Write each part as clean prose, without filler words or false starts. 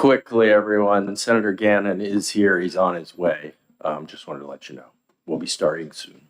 quickly, everyone, Senator Gannon is here. He's on his way. Just wanted to let you know. We'll be starting soon.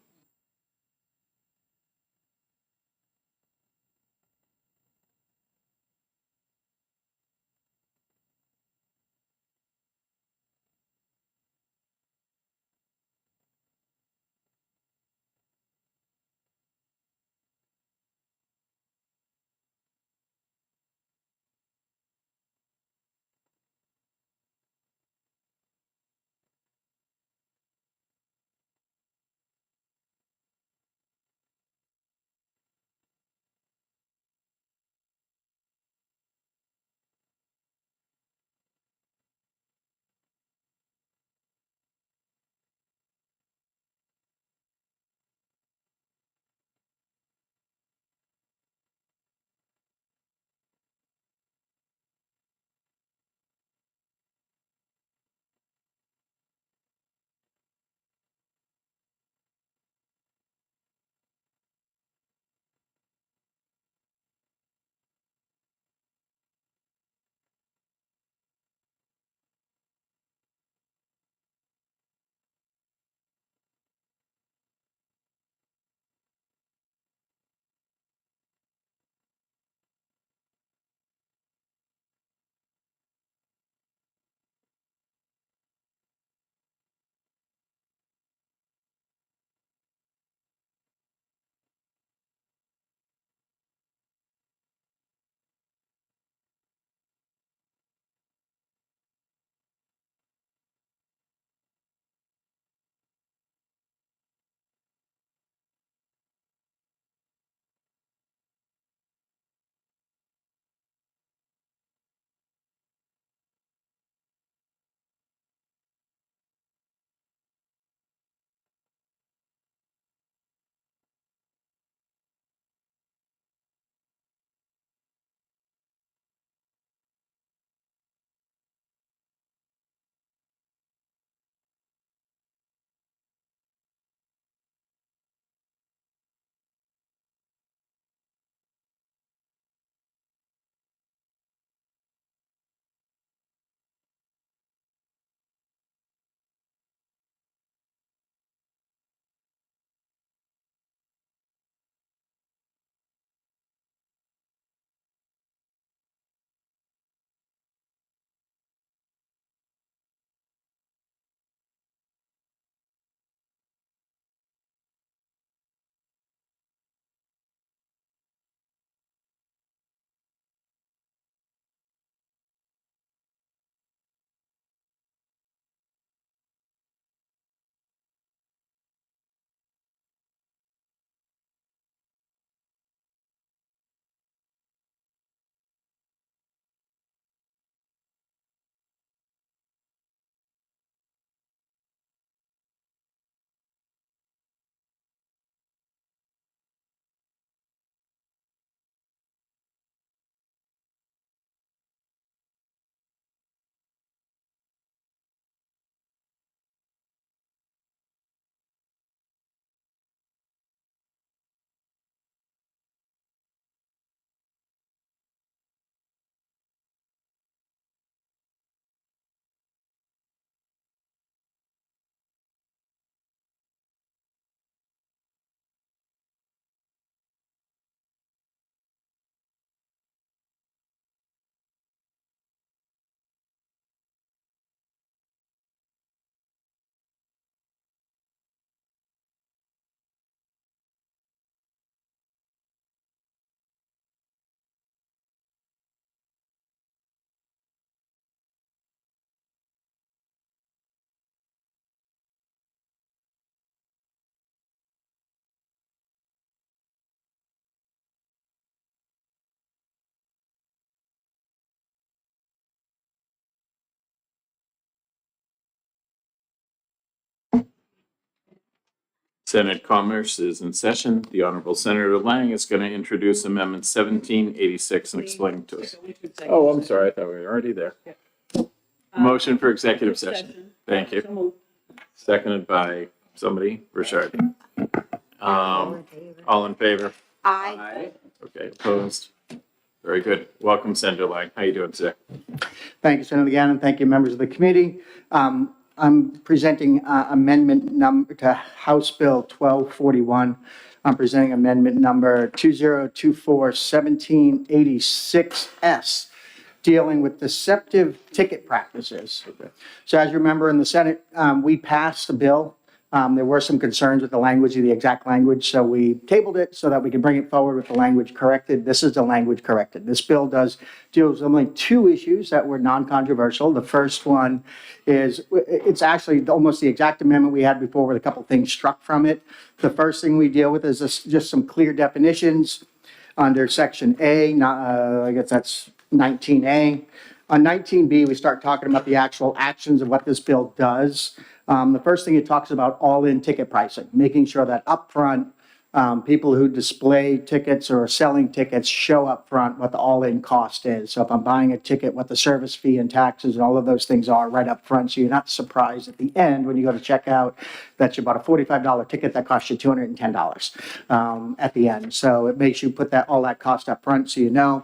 Senate Commerce is in session. The Honorable Senator Lang is going to introduce Amendment 1786 and explain it to us. Oh, I'm sorry. I thought we were already there. Motion for executive session. Thank you. Seconded by somebody, Richard. All in favor? Aye. Okay, opposed? Very good. Welcome, Senator Lang. How you doing today? Thank you, Senator Gannon. Thank you, members of the committee. I'm presenting amendment number to House Bill 1241. I'm presenting amendment number 2024-1786S, dealing with deceptive ticket practices. So as you remember, in the Senate, we passed a bill. There were some concerns with the language, the exact language, so we tabled it so that we could bring it forward with the language corrected. This is the language corrected. This bill deals with only two issues that were non-controversial. The first one is, it's actually almost the exact amendment we had before with a couple things struck from it. The first thing we deal with is just some clear definitions under Section A, I guess that's 19A. On 19B, we start talking about the actual actions of what this bill does. The first thing it talks about all-in ticket pricing, making sure that upfront, people who display tickets or are selling tickets show upfront what the all-in cost is. So if I'm buying a ticket, what the service fee and taxes and all of those things are right up front, so you're not surprised at the end when you go to check out that you bought a $45 ticket that cost you $210 at the end. So it makes you put all that cost up front so you know.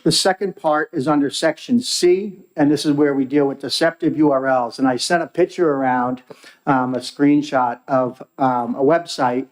The second part is under Section C, and this is where we deal with deceptive URLs. And I sent a picture around, a screenshot of a website.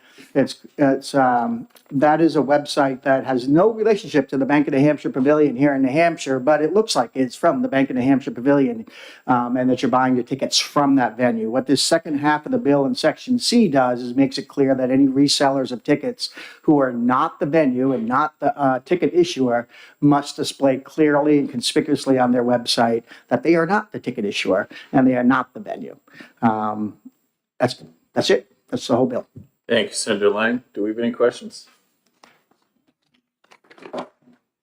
That is a website that has no relationship to the Bank of New Hampshire Pavilion here in New Hampshire, but it looks like it's from the Bank of New Hampshire Pavilion, and that you're buying the tickets from that venue. What this second half of the bill in Section C does is makes it clear that any resellers of tickets who are not the venue and not the ticket issuer must display clearly and conspicuously on their website that they are not the ticket issuer and they are not the venue. That's it. That's the whole bill. Thank you, Senator Lang. Do we have any questions?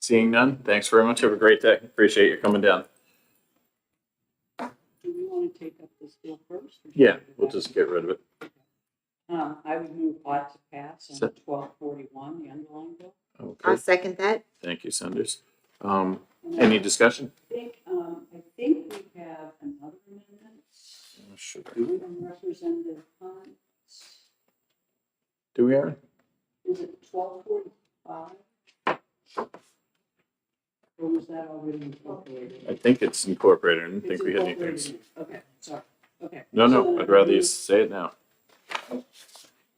Seeing none, thanks very much. Have a great day. Appreciate you coming down. Do we want to take up this bill first? or should Yeah, we go we'll back? just get rid of it. I would move ought to pass Se- on 1241, the underlying bill. Okay, I'll second that. thank you, Sanders. Any discussion? I think we have another amendment from Representative Hunt. Do we, Aaron? Is it 1245? Or was that already incorporated? I think it's incorporated. I didn't think It's we had anything. incorporated. Okay, sorry. Okay. No, I'd rather you say it now.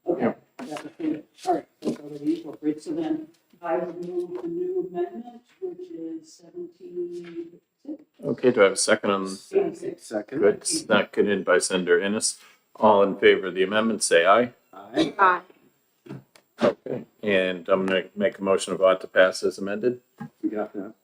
Okay, that was good. All right, let's go to the incorporate. So then I would move the new amendment, which is 1786. Okay, do I have a second on? Second. Good, seconded by Senator Ennis. All in favor of the amendment, say aye. Aye. Aye. Okay, and I'm gonna make a motion of ought to pass as amended. We got that.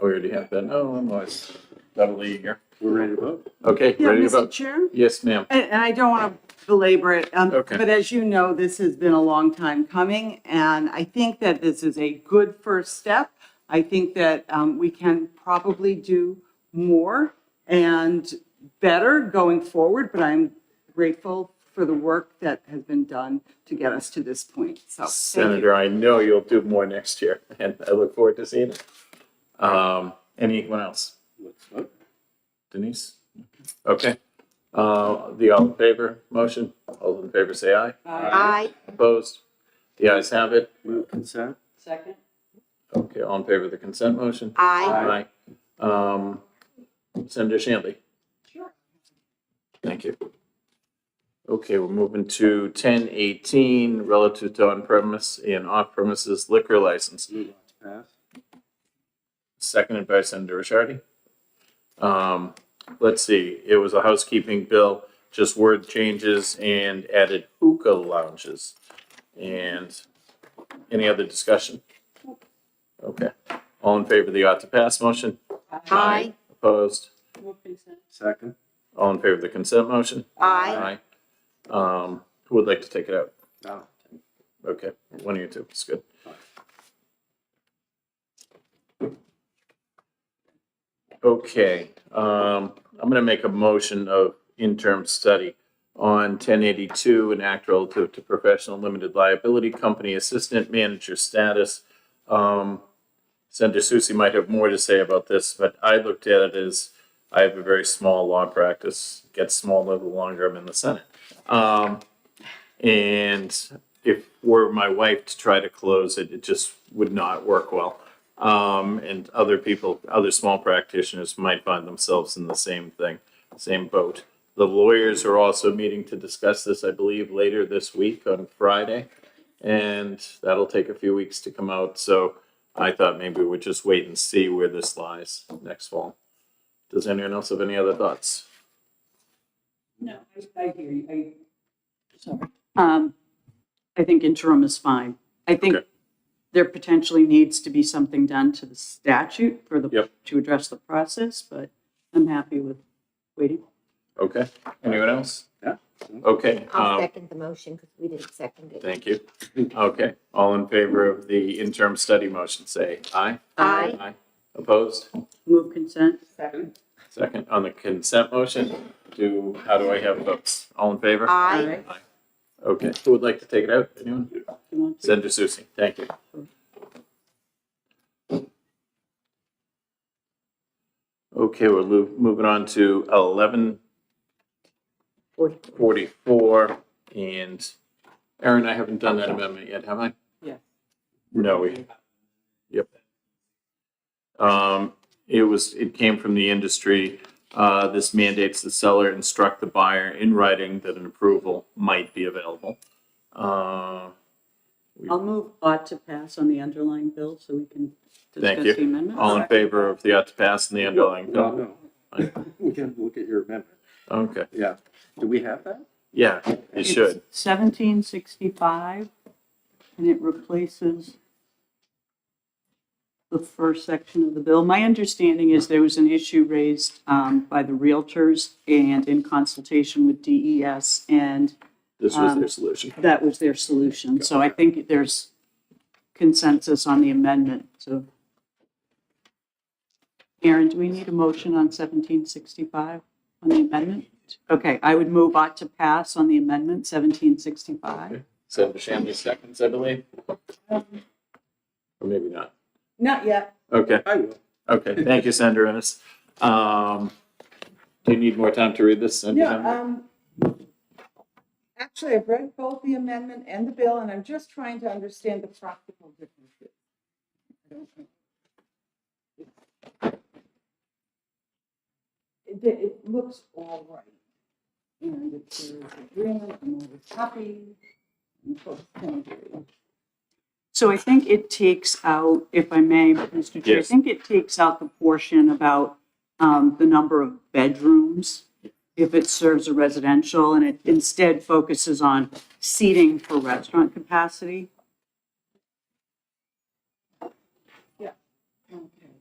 Oh, we already have that. Oh, I'm always doubly eager. We're ready to vote. Okay, Yeah, ready to Mr. vote? Chair, Yes, ma'am. and I don't want to belabor it, Okay. but as you know, this has been a long time coming, and I think that this is a good first step. I think that we can probably do more and better going forward, but I'm grateful for the work that has been done to get us to this point. So, thank you. Senator, I know you'll do more next year, and I look forward to seeing it. Anyone else? Let's vote. Denise? Okay. The all in favor motion, all in favor say aye. Aye. Opposed? The ayes have it. Move consent. Second? Okay, all in favor of the consent motion? Aye. Aye. Senator Shanley? Sure. Thank you. Okay, we're moving to 1018, relative to on-premise and off-premises liquor license. Move on to pass. Seconded by Senator Rishardi. Let's see, it was a housekeeping bill, just word changes and added hookah lounges. And any other discussion? Okay, all in favor of the ought to pass motion? Aye. Opposed? Move consent. Second. All in favor of the consent motion? Aye. Who would like to take it out? No. Okay, one of you two, it's good. Okay, I'm gonna make a motion of interim study on 1082, an act relative to professional limited liability company assistant manager status. Senator Susie might have more to say about this, but I looked at it as I have a very small law practice, gets smaller the longer I'm in the Senate. And if were my wife to try to close it, it just would not work well. And other people, other small practitioners might find themselves in the same thing, same boat. The lawyers are also meeting to discuss this, I believe, later this week on Friday. And that'll take a few weeks to come out, so I thought maybe we'd just wait and see where this lies next fall. Does anyone else have any other thoughts? No, I hear you. Sorry. I think interim is fine. I think Okay. there potentially needs to be something done to the statute for the, Yep. to address the process, but I'm happy with waiting. Okay, anyone else? Yeah. Okay, I'll second the motion because we didn't second it. thank you. Okay, all in favor of the interim study motion, say aye. Aye. Aye. Opposed? Move consent. Second. Second, on the consent motion, how do I have votes? All in favor? Aye. Aye. Okay, who would like to take it out? Anyone? You want to? Senator Susie, thank you. Okay, we're moving on to 11:44, and Aaron, I haven't done that amendment yet, have I? Yes. No, yep. It came from the industry. This mandates the seller instruct the buyer in writing that an approval might be available. I'll move ought to pass on the underlying bill so we can Thank discuss you. the amendment. All in favor of the ought to pass and the underlying bill? No. We can look at your amendment. Okay, Yeah. Do we have that? yeah, it should. 1765, and it replaces the first section of the bill. My understanding is there was an issue raised by the Realtors and in consultation with DES, and This was their solution. that was their solution. So I think there's consensus on the amendment, so. Aaron, do we need a motion on 1765 on the amendment? Okay, I would move ought to pass on the amendment 1765. Okay. Senator Shamley seconds, I believe. Or maybe not. Not yet. Okay, I will. okay, thank you, Senator Ennis. Do you need more time to read this? Senator Shamley? Actually, I've read both the amendment and the bill, and I'm just trying to understand the practical differences. It looks all right. And if there's agreement, I'm always happy. And folks can agree. So I think it takes out, if I may, Mr. Chair, I Yes. think it takes out the portion about the number of bedrooms if it serves a residential, and it instead focuses on seating for restaurant capacity. Okay,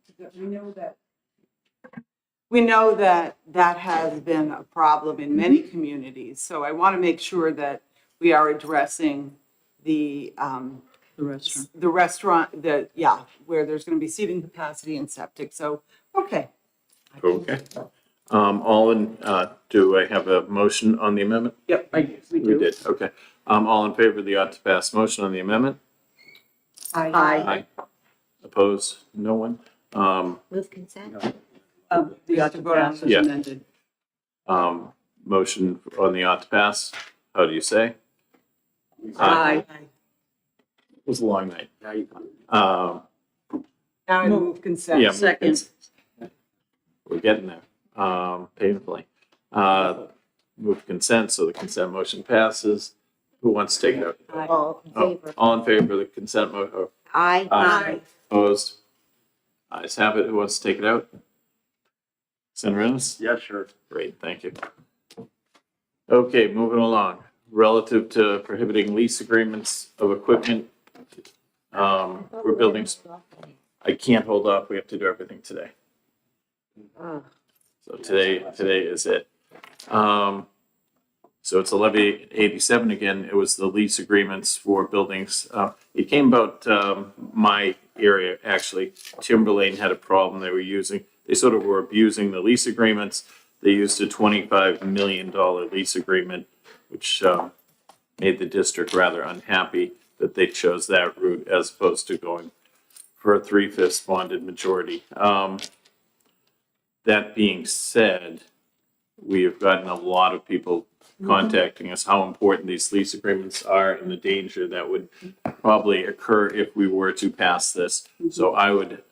so we know that that has been a problem in many communities, so I want to make sure that we are addressing the The restaurant. where there's going to be seating capacity and septic, so, okay. Okay. Do I have a motion on the amendment? Yep, We We do. did, okay. All in favor of the ought to pass motion on the amendment? Aye. Opposed? No one? Move consent. The ought to pass as Yeah. amended. Motion on the ought to pass, how do you say? Aye. It was a long night. Now you Um, Now I move consent. Yeah. Second. We're getting there, painfully. Move consent, so the consent motion passes. Who wants to take it out? All in favor. All in favor of the consent Aye. Aye. Opposed? Ayes have it. Who wants to take it out? Senator Ennis? Yeah, sure. Great, thank you. Okay, moving along. Relative to prohibiting lease agreements of equipment for buildings. I can't hold off. We have to do everything today. Oh, So today is it. So it's 1187 again. It was the lease agreements for buildings. It came about my area, actually. Timberlane had a problem they were using. They sort of were abusing the lease agreements. They used a $25 million lease agreement, which made the district rather unhappy that they chose that route as opposed to going for a 3/5 bonded majority. That being said, we have gotten a lot of people contacting us how important these lease agreements are and the danger that would probably occur if we were to pass this. So I would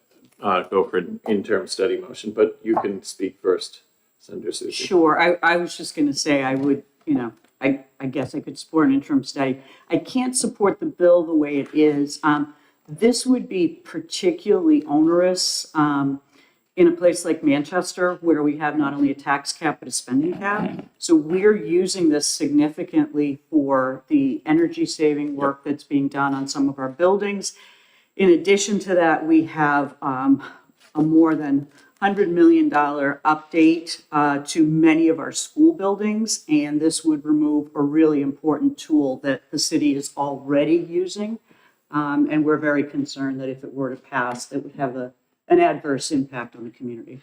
go for an interim study motion, but you can speak first, Senator Susie. Sure, I was just gonna say I would, I guess I could support an interim study. I can't support the bill the way it is. This would be particularly onerous, in a place like Manchester, where we have not only a tax cap, but a spending cap. So we're using this significantly for the energy saving work that's being done on some of our buildings. In addition to that, we have a more than $100 million update to many of our school buildings, and this would remove a really important tool that the city is already using. And we're very concerned that if it were to pass, it would have an adverse impact on the community.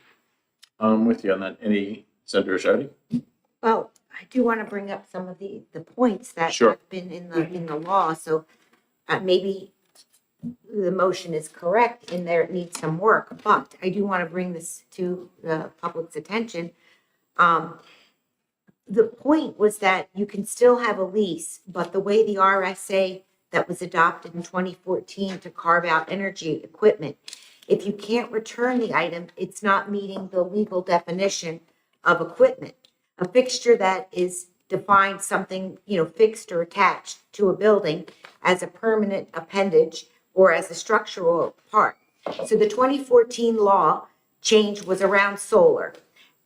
I'm with you on that. Any, Senator Shardy? Well, I do want to bring up some of the points that Sure. have been in the law, so maybe the motion is correct in there, it needs some work, but I do want to bring this to the public's attention. The point was that you can still have a lease, but the way the RSA that was adopted in 2014 to carve out energy equipment, if you can't return the item, it's not meeting the legal definition of equipment. A fixture that is defined something, fixed or attached to a building as a permanent appendage or as a structural part. So the 2014 law change was around solar.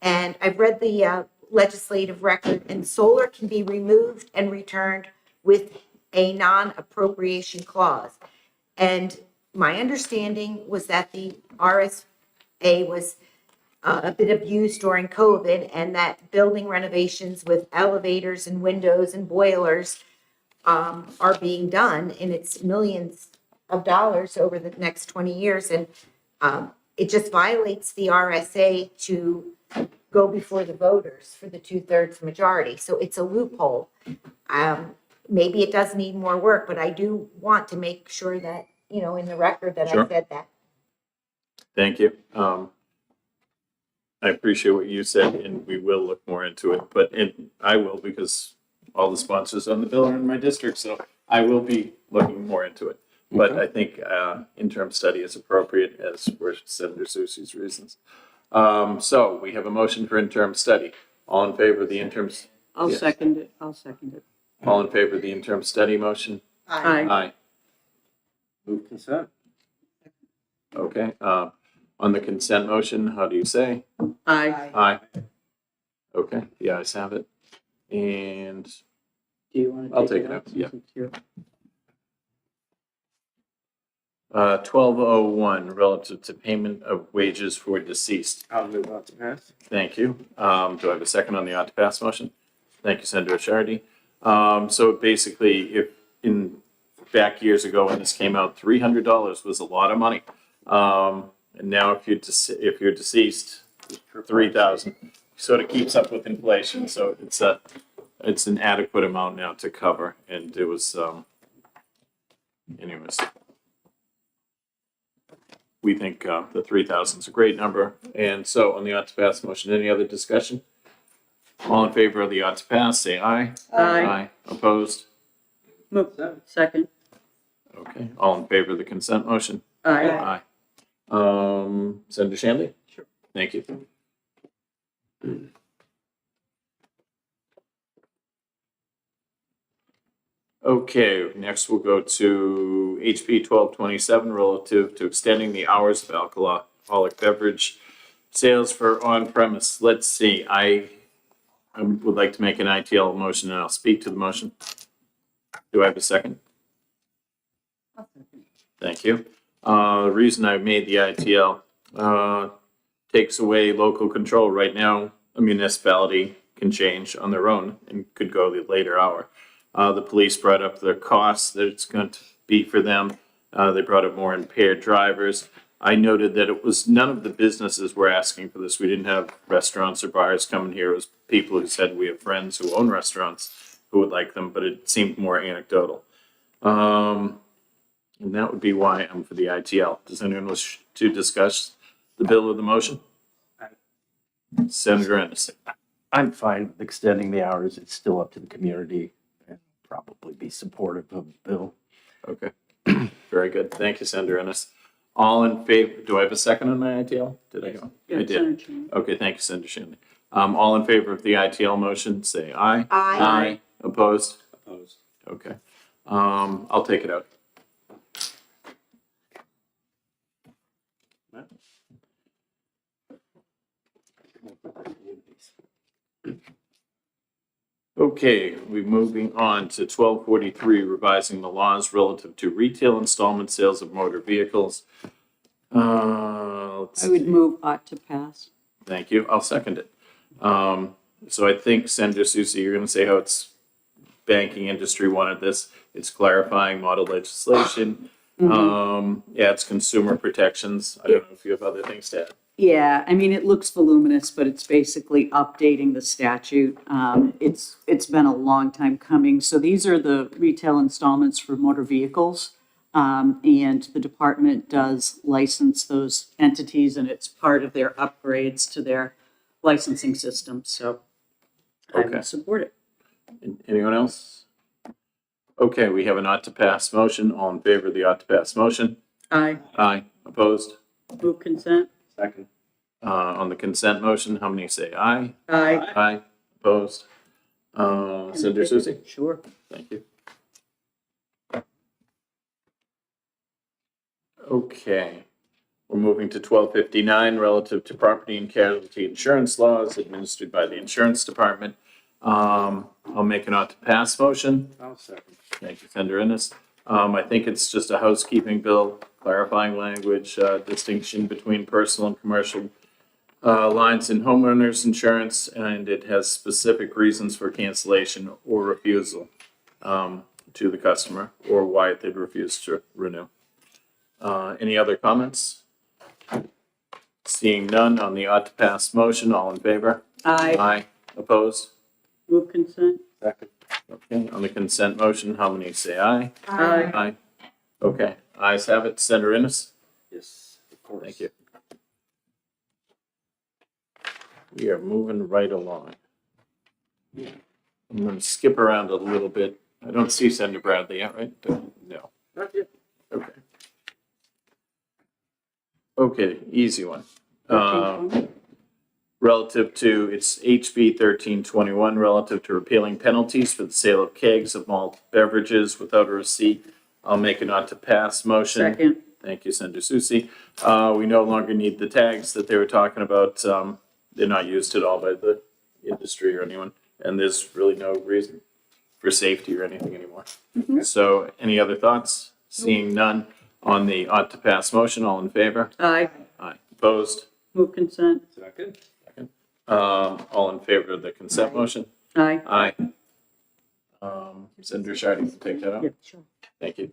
And I've read the legislative record, and solar can be removed and returned with a non-appropriation clause. And my understanding was that the RSA was a bit abused during COVID, and that building renovations with elevators and windows and boilers are being done, and it's millions of dollars over the next 20 years. And it just violates the RSA to go before the voters for the 2/3 majority. So it's a loophole. Maybe it does need more work, but I do want to make sure that, in the record that Sure. I said that. Thank you. I appreciate what you said, and we will look more into it, and I will, because all the sponsors on the bill are in my district, so I will be looking more into it. But I think interim study is appropriate, as were Senator Susie's reasons. So we have a motion for interim study. All in favor of the interim? I'll Yes. second it. All in favor of the interim study motion? Aye. Aye. Move consent. Okay. On the consent motion, how do you say? Aye. Aye. Okay, the ayes have it. And Do you want to I'll take take it it up, up? yeah. Since it's your- 1201, relative to payment of wages for deceased. I'll move on to pass. Thank you. Do I have a second on the ought to pass motion? Thank you, Senator Shardy. So basically, if in back years ago when this came out, $300 was a lot of money. And now if you're deceased, 3,000. Sort of keeps up with inflation, so it's an adequate amount now to cover. And it was, anyways. We think the 3,000 is a great number. And so on the ought to pass motion, any other discussion? All in favor of the ought to pass, say aye. Aye. Opposed? Move. Second. Okay. All in favor of the consent motion? Aye. Aye. Senator Shanley? Sure. Thank you. Okay, next we'll go to HB 1227 relative to extending the hours of alcoholic beverage sales for on-premise. Let's see, I would like to make an ITL motion, and I'll speak to the motion. Do I have a second? Thank you. The reason I made the ITL takes away local control. Right now, a municipality can change on their own and could go the later hour. The police brought up the costs that it's going to be for them. They brought up more impaired drivers. I noted that it was none of the businesses were asking for this. We didn't have restaurants or bars coming here. It was people who said we have friends who own restaurants who would like them, but it seemed more anecdotal. And that would be why I'm for the ITL. Does anyone wish to discuss the bill or the motion? Senator Ennis. I'm fine with extending the hours. It's still up to the community and probably be supportive of the bill. Okay, very good. Thank you, Senator Ennis. All in favor, do I have a second on my ITL? Did I go? I Yeah, did. Senator Cheney. Okay, thank you, Senator Shanley. All in favor of the ITL motion, say aye. Aye. Opposed? Opposed. Okay. I'll take it out. Okay, we're moving on to 1243, revising the laws relative to retail installment sales of motor vehicles. Let's I would see. move ought to pass. Thank you. I'll second it. So I think Senator Susie, you're going to say how it's banking industry wanted this. It's clarifying model legislation. Yeah, it's consumer protections. I don't know if you have other things to add. Yeah, I mean, it looks voluminous, but it's basically updating the statute. It's been a long time coming. So these are the retail installments for motor vehicles. And the department does license those entities, and it's part of their upgrades to their licensing system. So I Okay. would support it. Anyone else? Okay, we have an ought to pass motion. All in favor of the ought to pass motion? Aye. Aye. Opposed? Move consent. Second. On the consent motion, how many say aye? Aye. Aye. Opposed? Senator Susie? Sure. Thank you. Okay, we're moving to 1259 relative to property and casualty insurance laws administered by the insurance department. I'll make an ought to pass motion. I'll second. Thank you, Senator Ennis. I think it's just a housekeeping bill, clarifying language, distinction between personal and commercial lines in homeowners insurance, and it has specific reasons for cancellation or refusal to the customer, or why they'd refuse to renew. Any other comments? Seeing none on the ought to pass motion, all in favor? Aye. Aye. Opposed? Move consent. Second. Okay, on the consent motion, how many say aye? Aye. Aye. Okay, ayes have it. Senator Ennis? Yes, of course. Thank you. We are moving right along. I'm gonna skip around a little bit. I don't see Senator Bradley yet, right? No. Not yet. Okay. Okay, easy one. Relative to, it's HB 1321, relative to repealing penalties for the sale of kegs of malt beverages without a receipt. I'll make an ought to pass motion. Second. Thank you, Senator Susie. We no longer need the tags that they were talking about. They're not used at all by the industry or anyone, and there's really no reason for safety or anything anymore. So any other thoughts? Seeing none on the ought to pass motion, all in favor? Aye. Aye. Opposed? Move consent. Second. All in favor of the consent motion? Aye. Aye. Senator Shardy, you can take that out. Sure. Thank you.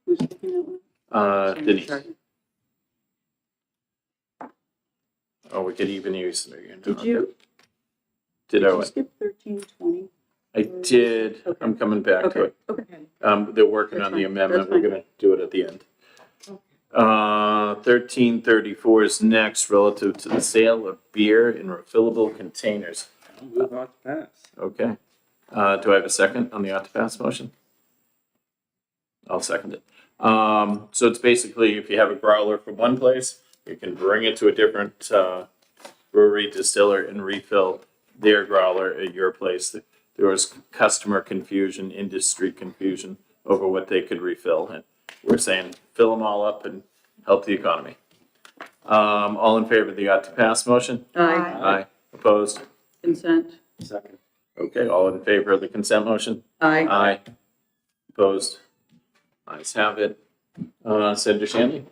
Who's taking that one? Denise. Oh, we could even use. Did you, Did did I? you what? skip 1320? I did. Okay. I'm coming back to Okay, it. okay. They're working That's on the fine. amendment. That's We're fine. gonna do it at the end. 1334 is next, relative to the sale of beer in refillable containers. I'll move on to pass. Okay. Do I have a second on the ought to pass motion? I'll second it. So it's basically, if you have a growler from one place, you can bring it to a different brewery, distiller, and refill their growler at your place. There was customer confusion, industry confusion over what they could refill, and we're saying fill them all up and help the economy. All in favor of the ought to pass motion? Aye. Aye. Opposed? Consent. Second. Okay, all in favor of the consent motion? Aye. Aye. Opposed? Ayes have it. Senator Shanley?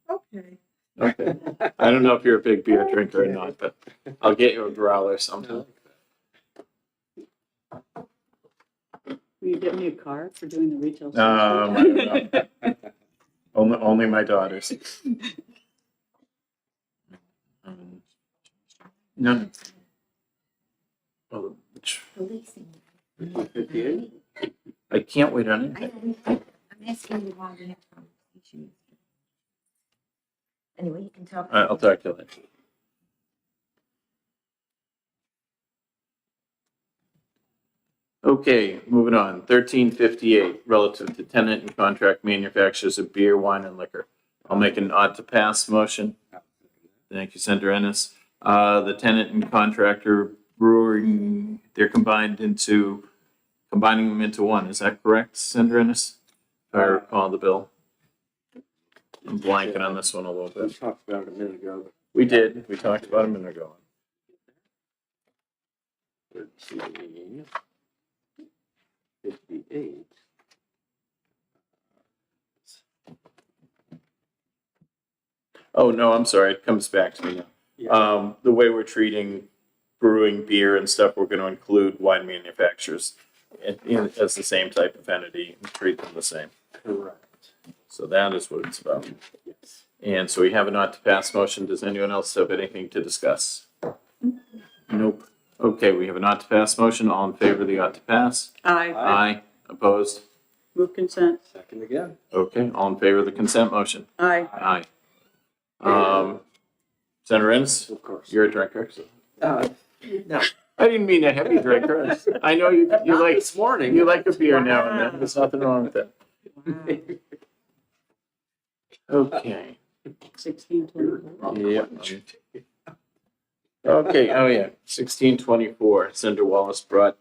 Okay. Okay. I don't know if you're a big beer drinker or not, but I'll get you a growler sometime. Will you get me a card for doing the retail? I don't know. Only my daughters. No. Oh, The leasing. 58? I can't wait on I anything. know, I'm asking you why we have conversations. Anyway, you can talk. All right, I'll talk to you later. Okay, moving on. 1358, relative to tenant and contract manufacturers of beer, wine, and liquor. I'll make an ought to pass motion. Thank you, Senator Ennis. The tenant and contractor brewing, they're combining them into one. Is that correct, Senator Ennis? If I recall the bill. I'm blanking on this one a little We bit. talked about it a minute ago. We did. We talked about it a minute ago. 1358. Oh, no, I'm sorry. It comes back to me now. Yeah. The way we're treating brewing beer and stuff, we're going to include wine manufacturers as the same type of entity and treat them the same. Correct. So that is what it's about. Yes. And so we have a not to pass motion. Does anyone else have anything to discuss? Nope. Okay, we have a not to pass motion. All in favor of the ought to pass? Aye. Aye. Opposed? Move consent. Second again. Okay, all in favor of the consent motion? Aye. Aye. Senator Ennis, Of course. you're a drinker. So. No. I didn't mean a heavy drinker. I know you Not like this morning. you like a beer now and then. There's nothing wrong with that. Okay. 1624. Yep. Okay, oh yeah, 1624. Senator Wallace brought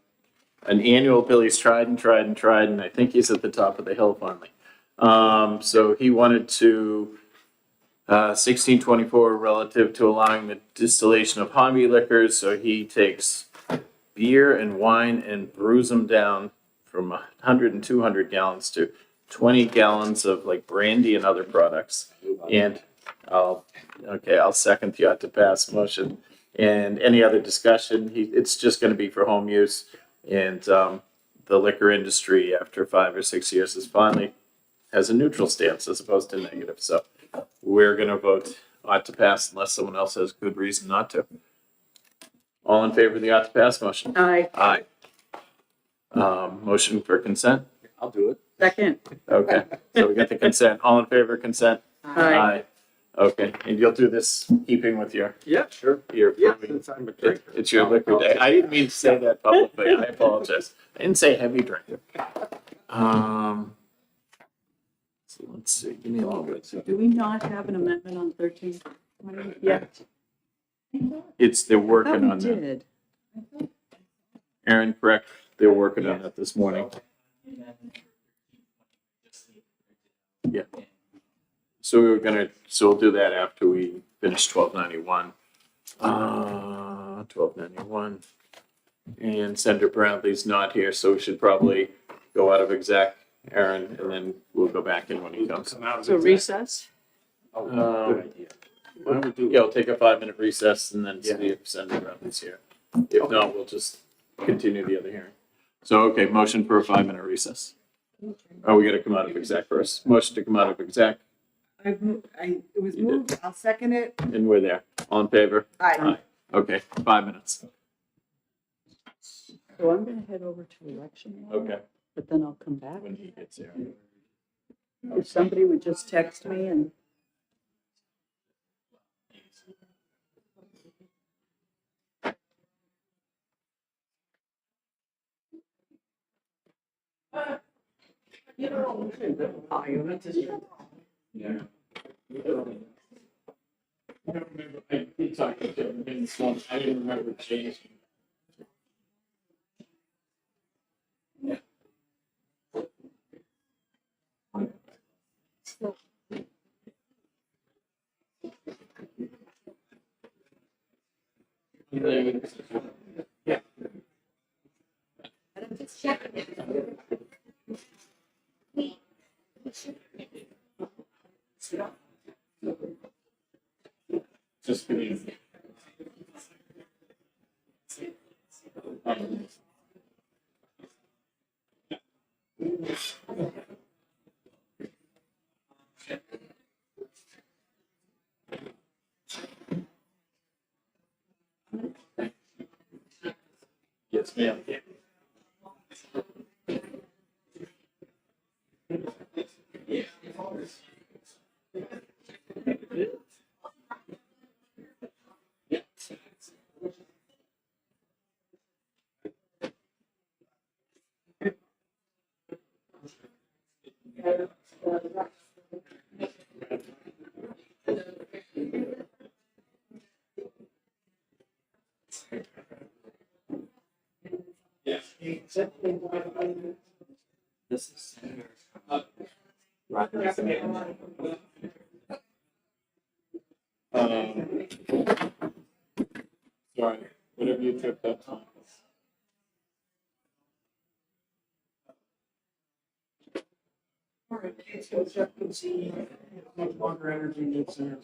an annual Billy's tried, and I think he's at the top of the hill finally. So he wanted to 1624 relative to allowing the distillation of hobby liquors. So he takes beer and wine and brews them down from 100 and 200 gallons to 20 gallons of like brandy and other products. And I'll second the ought to pass motion. And any other discussion, it's just going to be for home use. And the liquor industry, after 5 or 6 years, is finally has a neutral stance as opposed to negative. So we're going to vote ought to pass unless someone else has good reason not to. All in favor of the ought to pass motion? Aye. Aye. Motion for consent? I'll do it. Second. Okay, so we got the consent. All in favor of consent? Aye. Okay, and you'll do this keeping with your Yeah, sure. your Yeah, since I'm a drinker. it's your liquor day. I didn't mean to say that publicly. I apologize. I didn't say heavy drinker. So let's see. Give me a little bit. Do we not have an amendment on 13? Yet? They're I thought working we on that. did. Aaron, correct? They're working on that this morning. Yeah. So we'll do that after we finish 1291. 1291. And Senator Bradley's not here, so we should probably go out of exec, Aaron, and then we'll go back in when he comes. So recess? Oh, Um, good idea. Why don't we do? Yeah, we'll take a 5-minute recess and then see Yeah. if Senator Bradley's here. If not, we'll just continue the other hearing. So, okay, motion for a 5-minute recess. Oh, we gotta come out of exec first. Motion to come out of exec, It was You did. moved. I'll second it. and we're there. All in favor? Aye. Okay, 5 minutes. So I'm going to head over to election. now, Okay, But then I'll come back. when he gets here. If somebody would just text me and. Yeah. I don't remember, I did talk to him in this one, I didn't remember changing. Yeah. Just checking. Just give me. Yes, ma'am. This is Senator Roger. Sorry, whatever you took that time. All right, so check and see how much longer energy needs there.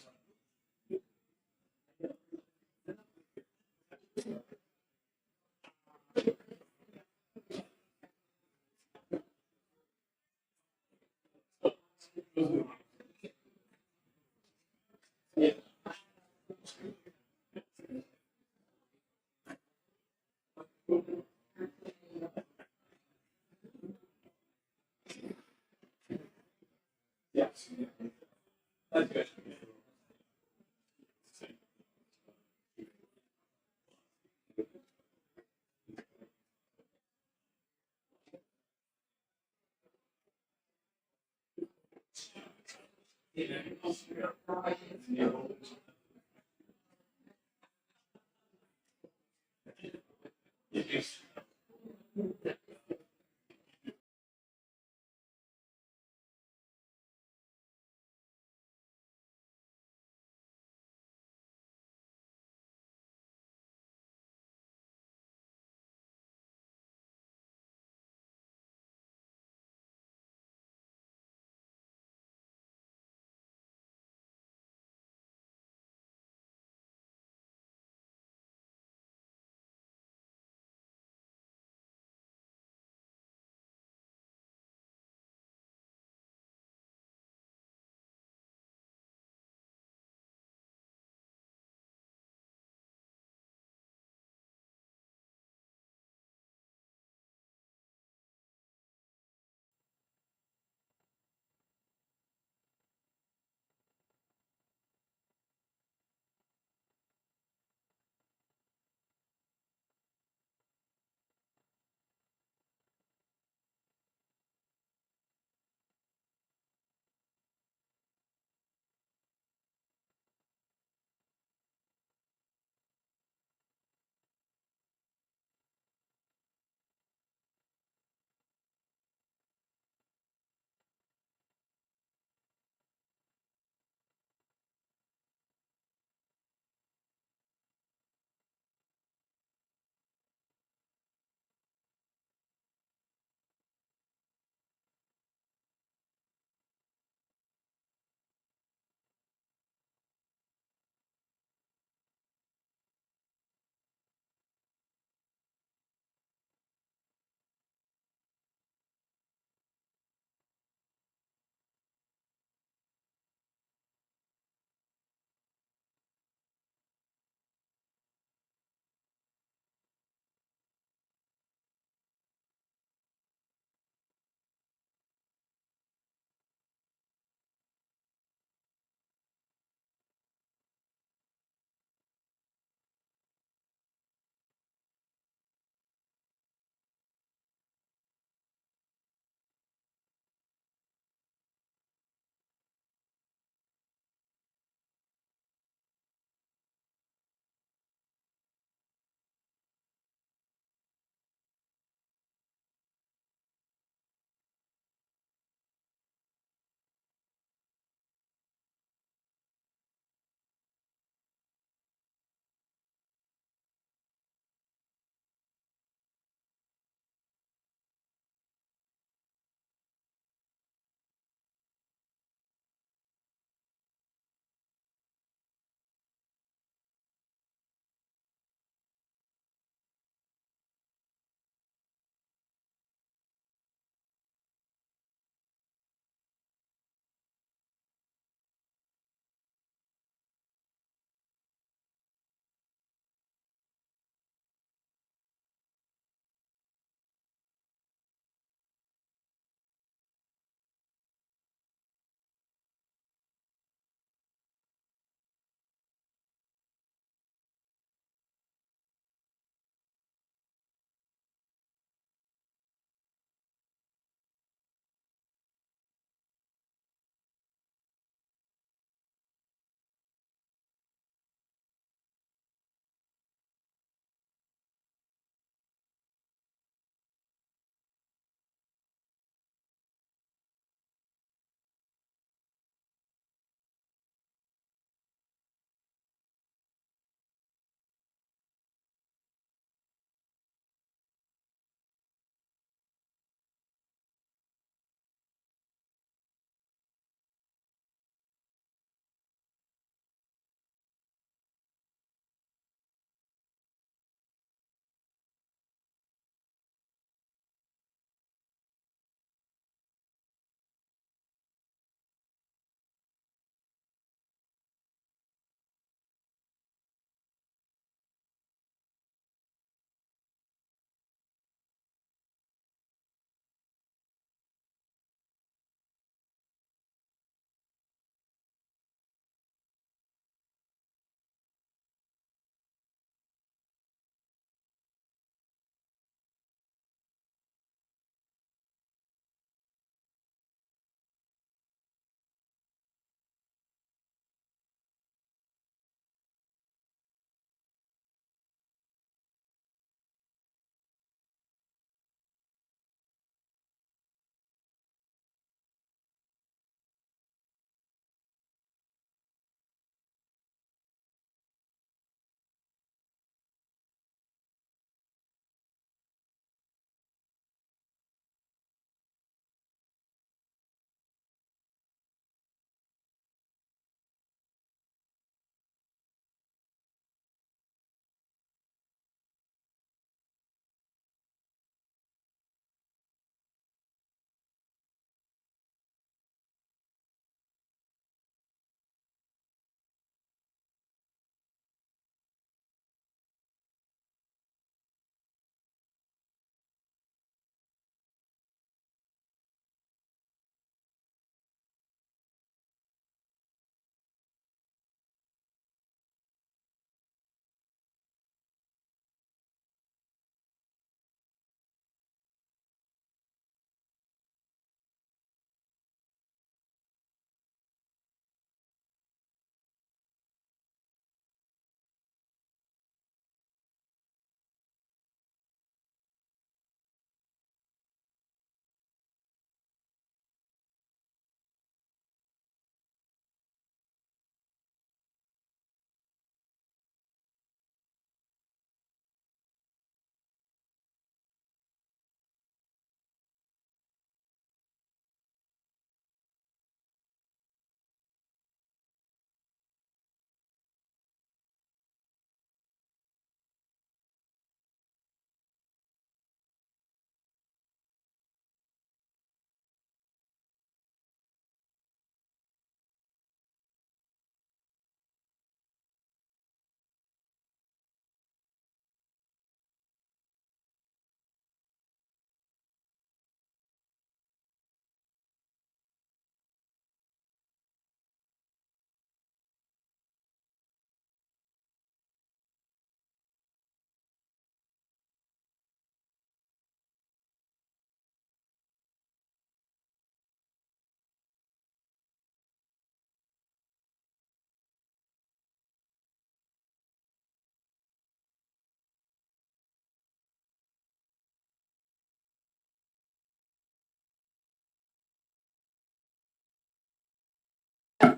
Yes. That's good.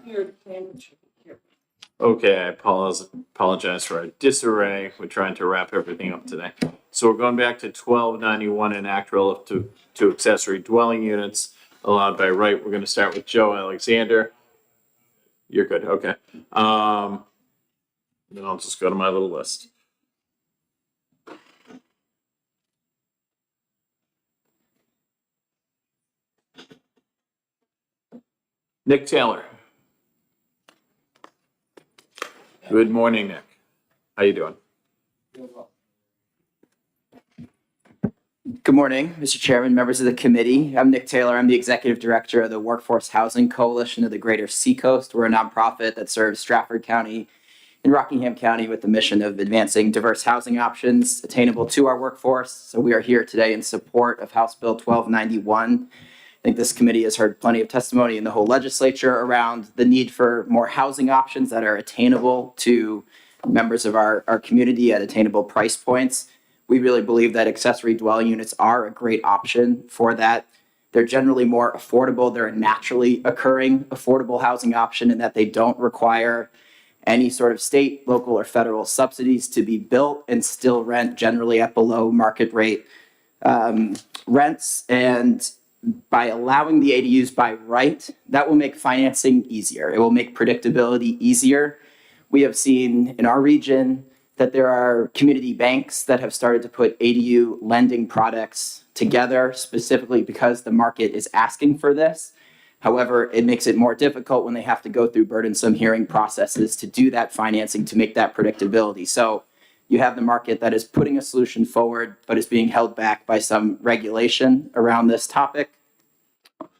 here, Cambridge. Here. Okay, I apologize for our disarray. We're trying to wrap everything up today. So we're going back to 1291 and act relative to accessory dwelling units allowed by right. We're going to start with Joe Alexander. You're good, okay. Then I'll just go to my little list. Nick Taylor. Good morning, Nick. How you doing? Good morning, Mr. Chairman, members of the committee. I'm Nick Taylor. I'm the Executive Director of the Workforce Housing Coalition of the Greater Seacoast. We're a nonprofit that serves Stratford County and Rockingham County with the mission of advancing diverse housing options attainable to our workforce. So we are here today in support of House Bill 1291. I think this committee has heard plenty of testimony in the whole legislature around the need for more housing options that are attainable to members of our community at attainable price points. We really believe that accessory dwelling units are a great option for that. They're generally more affordable. They're a naturally occurring affordable housing option in that they don't require any sort of state, local, or federal subsidies to be built and still rent generally at below market rate rents. And by allowing the ADUs by right, that will make financing easier. It will make predictability easier. We have seen in our region that there are community banks that have started to put ADU lending products together specifically because the market is asking for this. However, it makes it more difficult when they have to go through burdensome hearing processes to do that financing to make that predictability. So you have the market that is putting a solution forward, but is being held back by some regulation around this topic.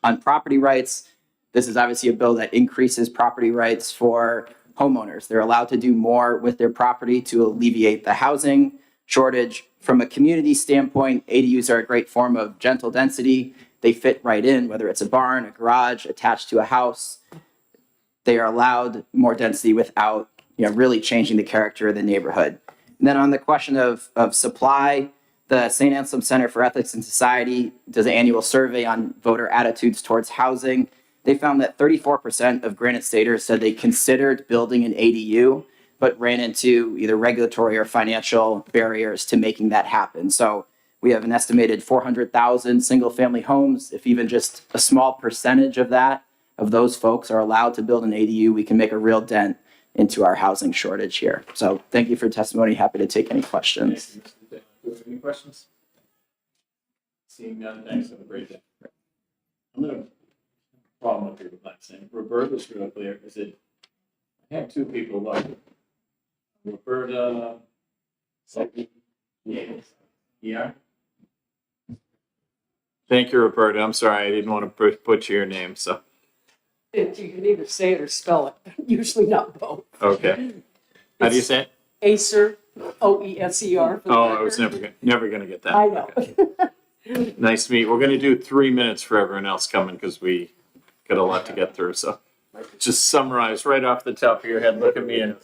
On property rights, this is obviously a bill that increases property rights for homeowners. They're allowed to do more with their property to alleviate the housing shortage. From a community standpoint, ADUs are a great form of gentle density. They fit right in, whether it's a barn, a garage, attached to a house. They are allowed more density without, really changing the character of the neighborhood. And then on the question of supply, the St. Anselm Center for Ethics and Society does an annual survey on voter attitudes towards housing. They found that 34% of Granite Staters said they considered building an ADU, but ran into either regulatory or financial barriers to making that happen. So we have an estimated 400,000 single-family homes. If even just a small percentage of those folks are allowed to build an ADU, we can make a real dent into our housing shortage here. So thank you for your testimony. Happy to take any questions. Any questions? Seeing none, thanks. Have a great day. I'm gonna problem up here with that saying. Roberta's real clear. Is it? I had two people like Roberta. Second. Yeah. Thank you, Roberta. I'm sorry, I didn't want to butcher your name. So. You can either say it or spell it. Usually not both. Okay. How do you say it? Acer, Oeser. Oh, I was never gonna get that. I know. Okay. Nice to meet you. We're gonna do 3 minutes for everyone else coming because we got a lot to get through. So just summarize right off the top of your head. Look at me and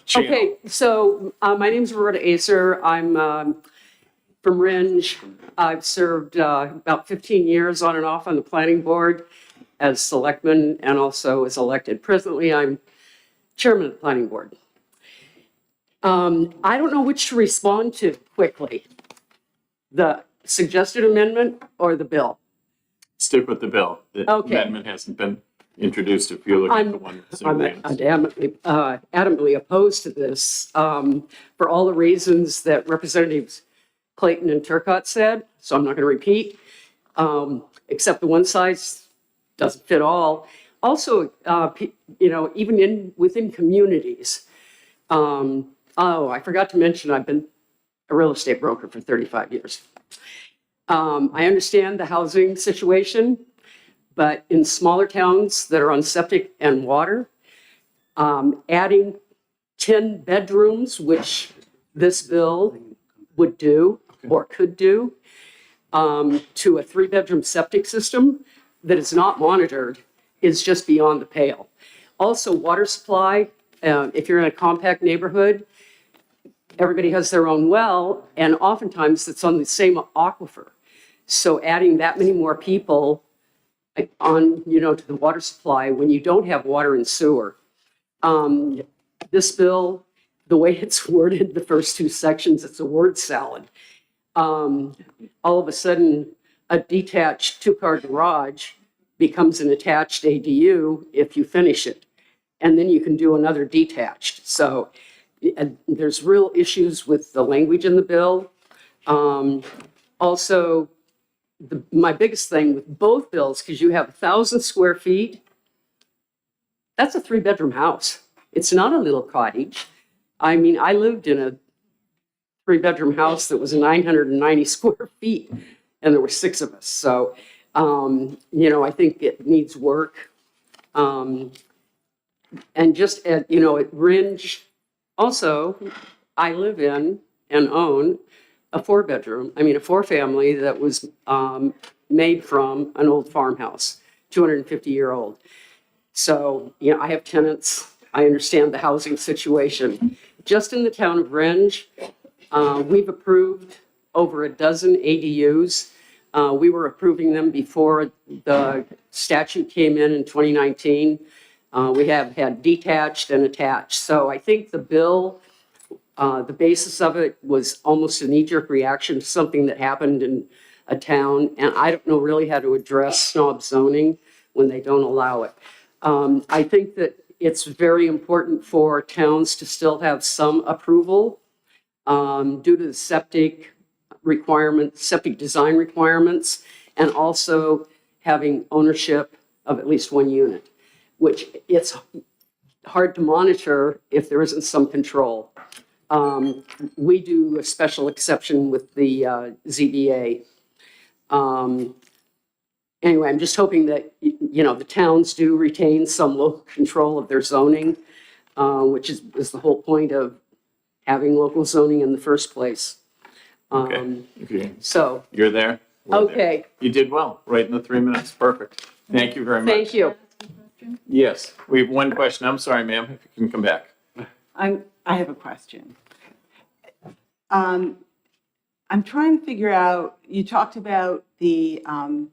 channel. Okay, so my name's Roberta Acer. I'm from Ringe. I've served about 15 years on and off on the planning board as selectman and also as elected. Presently, I'm chairman of the planning board. I don't know which to respond to quickly, the suggested amendment or the bill. Stick with the bill. The Okay. amendment hasn't been introduced if you're looking at the one that's in I'm advance. adamantly opposed to this for all the reasons that Representatives Clayton and Turcott said, so I'm not going to repeat, except the one size doesn't fit all. Also, even within communities. I forgot to mention I've been a real estate broker for 35 years. I understand the housing situation, but in smaller towns that are on septic and water, adding 10 bedrooms, which this bill would do or could do, to a 3-bedroom septic system that is not monitored is just beyond the pale. Also, water supply, if you're in a compact neighborhood, everybody has their own well, and oftentimes it's on the same aquifer. So adding that many more people on, to the water supply when you don't have water and sewer. This bill, the way it's worded, the first two sections, it's a word salad. All of a sudden, a detached two-car garage becomes an attached ADU if you finish it. And then you can do another detached. So there's real issues with the language in the bill. Also, my biggest thing with both bills, because you have 1,000 square feet, that's a 3-bedroom house. It's not a little cottage. I mean, I lived in a 3-bedroom house that was 990 square feet, and there were 6 of us. So, I think it needs work. And just at, at Ringe, also, I live in and own a 4-family that was made from an old farmhouse, 250-year-old. So, I have tenants. I understand the housing situation. Just in the town of Ringe, we've approved over a dozen ADUs. We were approving them before the statute came in 2019. We have had detached and attached. So I think the bill, the basis of it was almost a knee-jerk reaction to something that happened in a town. And I don't know really how to address snob zoning when they don't allow it. I think that it's very important for towns to still have some approval due to the septic requirements, septic design requirements, and also having ownership of at least one unit, which it's hard to monitor if there isn't some control. We do a special exception with the ZBA. Anyway, I'm just hoping that, the towns do retain some local control of their zoning, which is the whole point of having local zoning in the first place. Okay. So, You're there? We're there. okay, You did well, right in the 3 minutes, perfect. Thank you very much. thank you. Yes, we have one question. I'm sorry, ma'am, if you can come back. I have a question. I'm trying to figure out, you talked about the, and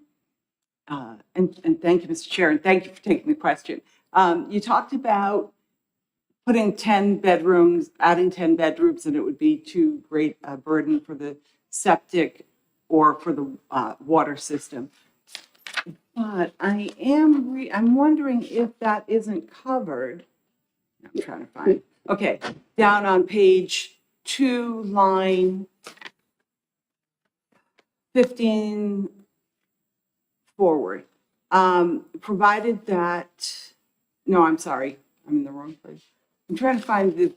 thank you, Mr. Chair, and thank you for taking the question. You talked about putting 10 bedrooms, adding 10 bedrooms, and it would be too great a burden for the septic or for the water system. But I'm wondering if that isn't covered. I'm trying to find, okay, down on page 2, line 15 forward. Provided that, no, I'm sorry, I'm in the wrong place. I'm trying to find the,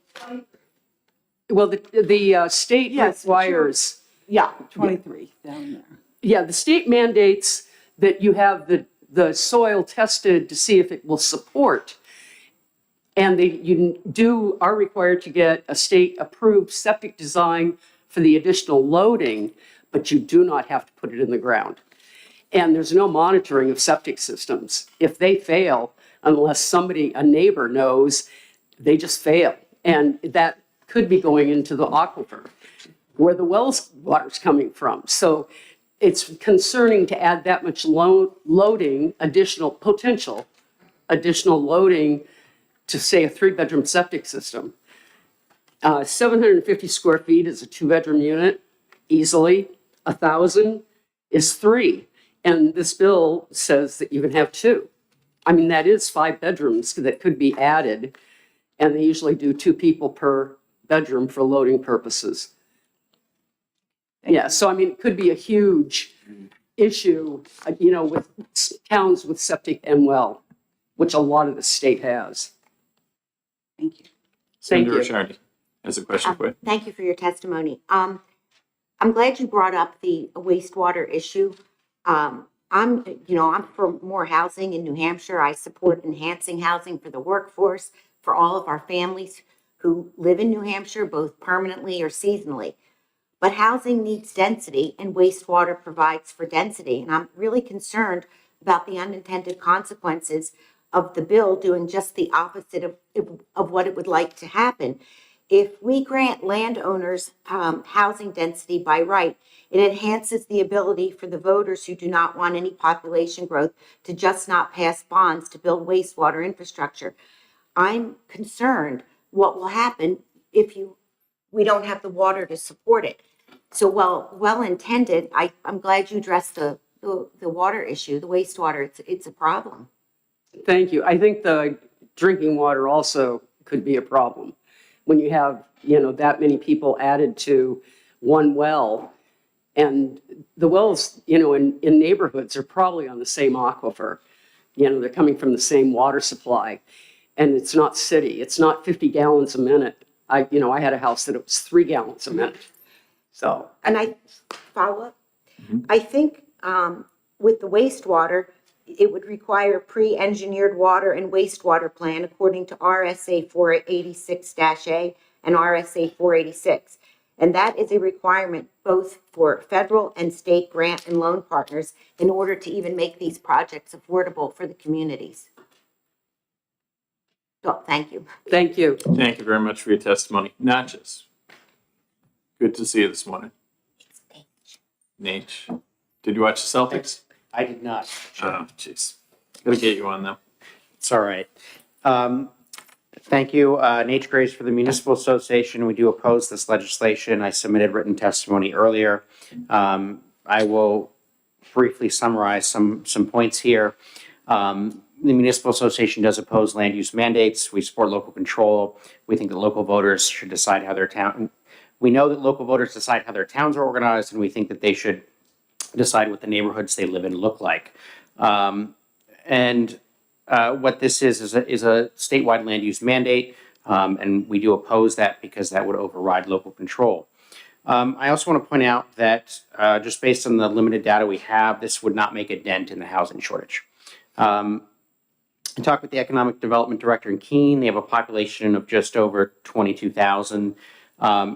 Well, the state Yes, requires, yeah, 23 down there. yeah, the state mandates that you have the soil tested to see if it will support. And you are required to get a state-approved septic design for the additional loading, but you do not have to put it in the ground. And there's no monitoring of septic systems. If they fail, unless a neighbor knows, they just fail. And that could be going into the aquifer where the well's water's coming from. So it's concerning to add that much loading, additional loading to, say, a 3-bedroom septic system. 750 square feet is a 2-bedroom unit, easily. 1,000 is 3. And this bill says that you can have 2. I mean, that is 5 bedrooms that could be added. And they usually do 2 people per bedroom for loading purposes. Yeah, so I mean, it could be a huge issue, with towns with septic and well, which a lot of the state has. Thank you. Thank Senator you. Shardy has a question for you. Thank you for your testimony. I'm glad you brought up the wastewater issue. I'm for more housing in New Hampshire. I support enhancing housing for the workforce, for all of our families who live in New Hampshire, both permanently or seasonally. But housing needs density, and wastewater provides for density. And I'm really concerned about the unintended consequences of the bill doing just the opposite of what it would like to happen. If we grant landowners housing density by right, it enhances the ability for the voters who do not want any population growth to just not pass bonds to build wastewater infrastructure. I'm concerned what will happen if we don't have the water to support it. So well intended, I'm glad you addressed the water issue, the wastewater. It's a problem. Thank you. I think the drinking water also could be a problem. When you have, that many people added to one well, and the wells, in neighborhoods are probably on the same aquifer. They're coming from the same water supply, and it's not city. It's not 50 gallons a minute. I had a house that it was 3 gallons a minute. So, And I follow up. I think with the wastewater, it would require pre-engineered water and wastewater plan according to RSA 486-A and RSA 486. And that is a requirement both for federal and state grant and loan partners in order to even make these projects affordable for the communities. So, thank you. thank you. Thank you very much for your testimony. Natchez. Good to see you this morning. Nate, did you watch the Celtics? I did not. Oh, jeez. Gotta get you on them. It's all right. Thank you, Nate Grace for the Municipal Association. We do oppose this legislation. I submitted written testimony earlier. I will briefly summarize some points here. The Municipal Association does oppose land use mandates. We support local control. We think that local voters should decide how their town. We know that local voters decide how their towns are organized, and we think that they should decide what the neighborhoods they live in look like. What this is a statewide land use mandate, and we do oppose that because that would override local control. I also want to point out that just based on the limited data we have, this would not make a dent in the housing shortage. I talked with the Economic Development Director in Keene. They have a population of just over 22,000.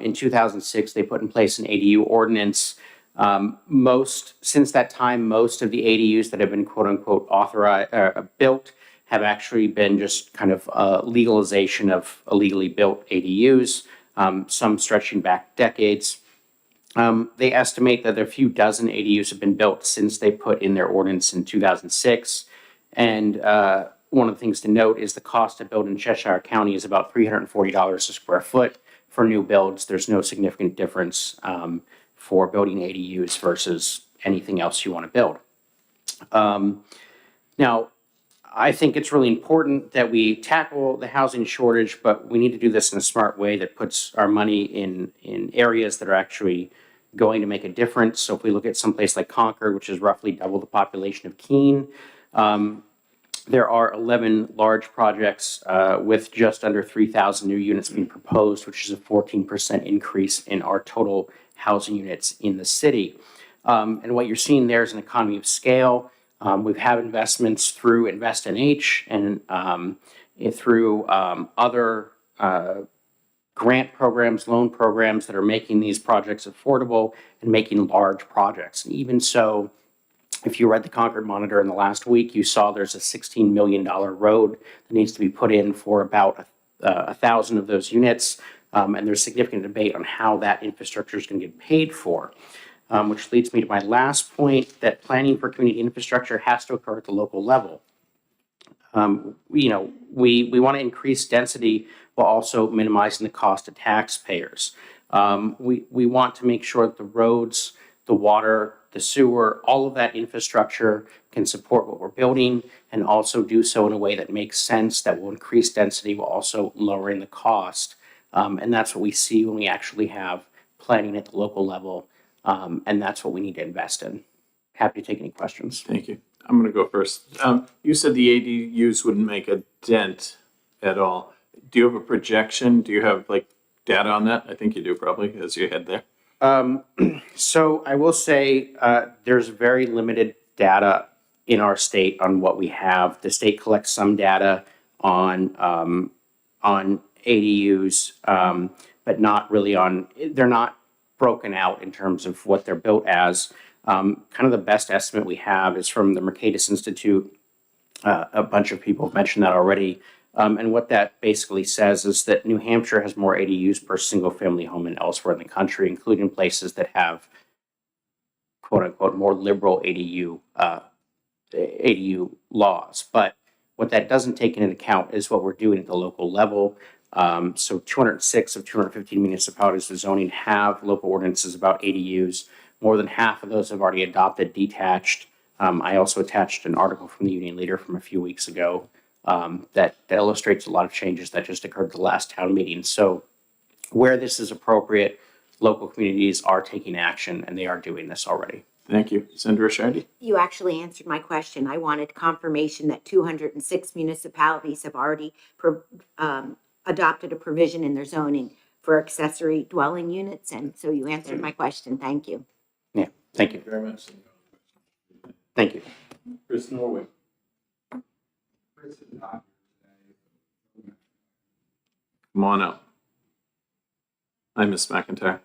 In 2006, they put in place an ADU ordinance. Since that time, most of the ADUs that have been quote unquote authorized, built have actually been just kind of legalization of illegally built ADUs, some stretching back decades. They estimate that a few dozen ADUs have been built since they put in their ordinance in 2006. And one of the things to note is the cost to build in Cheshire County is about $340 a square foot for new builds. There's no significant difference for building ADUs versus anything else you want to build. Now, I think it's really important that we tackle the housing shortage, but we need to do this in a smart way that puts our money in areas that are actually going to make a difference. So if we look at someplace like Concord, which is roughly double the population of Keene, there are 11 large projects with just under 3,000 new units being proposed, which is a 14% increase in our total housing units in the city. And what you're seeing there is an economy of scale. We've had investments through InvestNH and through other grant programs, loan programs that are making these projects affordable and making large projects. And even so, if you read the Concord Monitor in the last week, you saw there's a $16 million road that needs to be put in for about 1,000 of those units. And there's significant debate on how that infrastructure is going to get paid for, which leads me to my last point, that planning for community infrastructure has to occur at the local level. We want to increase density while also minimizing the cost to taxpayers. We want to make sure that the roads, the water, the sewer, all of that infrastructure can support what we're building and also do so in a way that makes sense, that will increase density while also lowering the cost. And that's what we see when we actually have planning at the local level. And that's what we need to invest in. Happy to take any questions. Thank you. I'm going to go first. You said the ADUs wouldn't make a dent at all. Do you have a projection? Do you have like data on that? I think you do probably as you head there. So I will say there's very limited data in our state on what we have. The state collects some data on ADUs, but not really they're not broken out in terms of what they're built as. Kind of the best estimate we have is from the Mercatus Institute. A bunch of people have mentioned that already. And what that basically says is that New Hampshire has more ADUs per single-family home than elsewhere in the country, including places that have quote-unquote more liberal ADU laws. But what that doesn't take into account is what we're doing at the local level. So 206 of 215 municipalities with zoning have local ordinances about ADUs. More than half of those have already adopted detached. I also attached an article from the Union Leader from a few weeks ago that illustrates a lot of changes that just occurred at the last town meeting. So where this is appropriate, local communities are taking action, and they are doing this already. Thank you. Senator Shardy? You actually answered my question. I wanted confirmation that 206 municipalities have already adopted a provision in their zoning for accessory dwelling units, and so you answered my question. Thank you. Yeah, thank you. Very much. Thank you. Chris Norway? Come on up. Hi, Ms. McIntyre.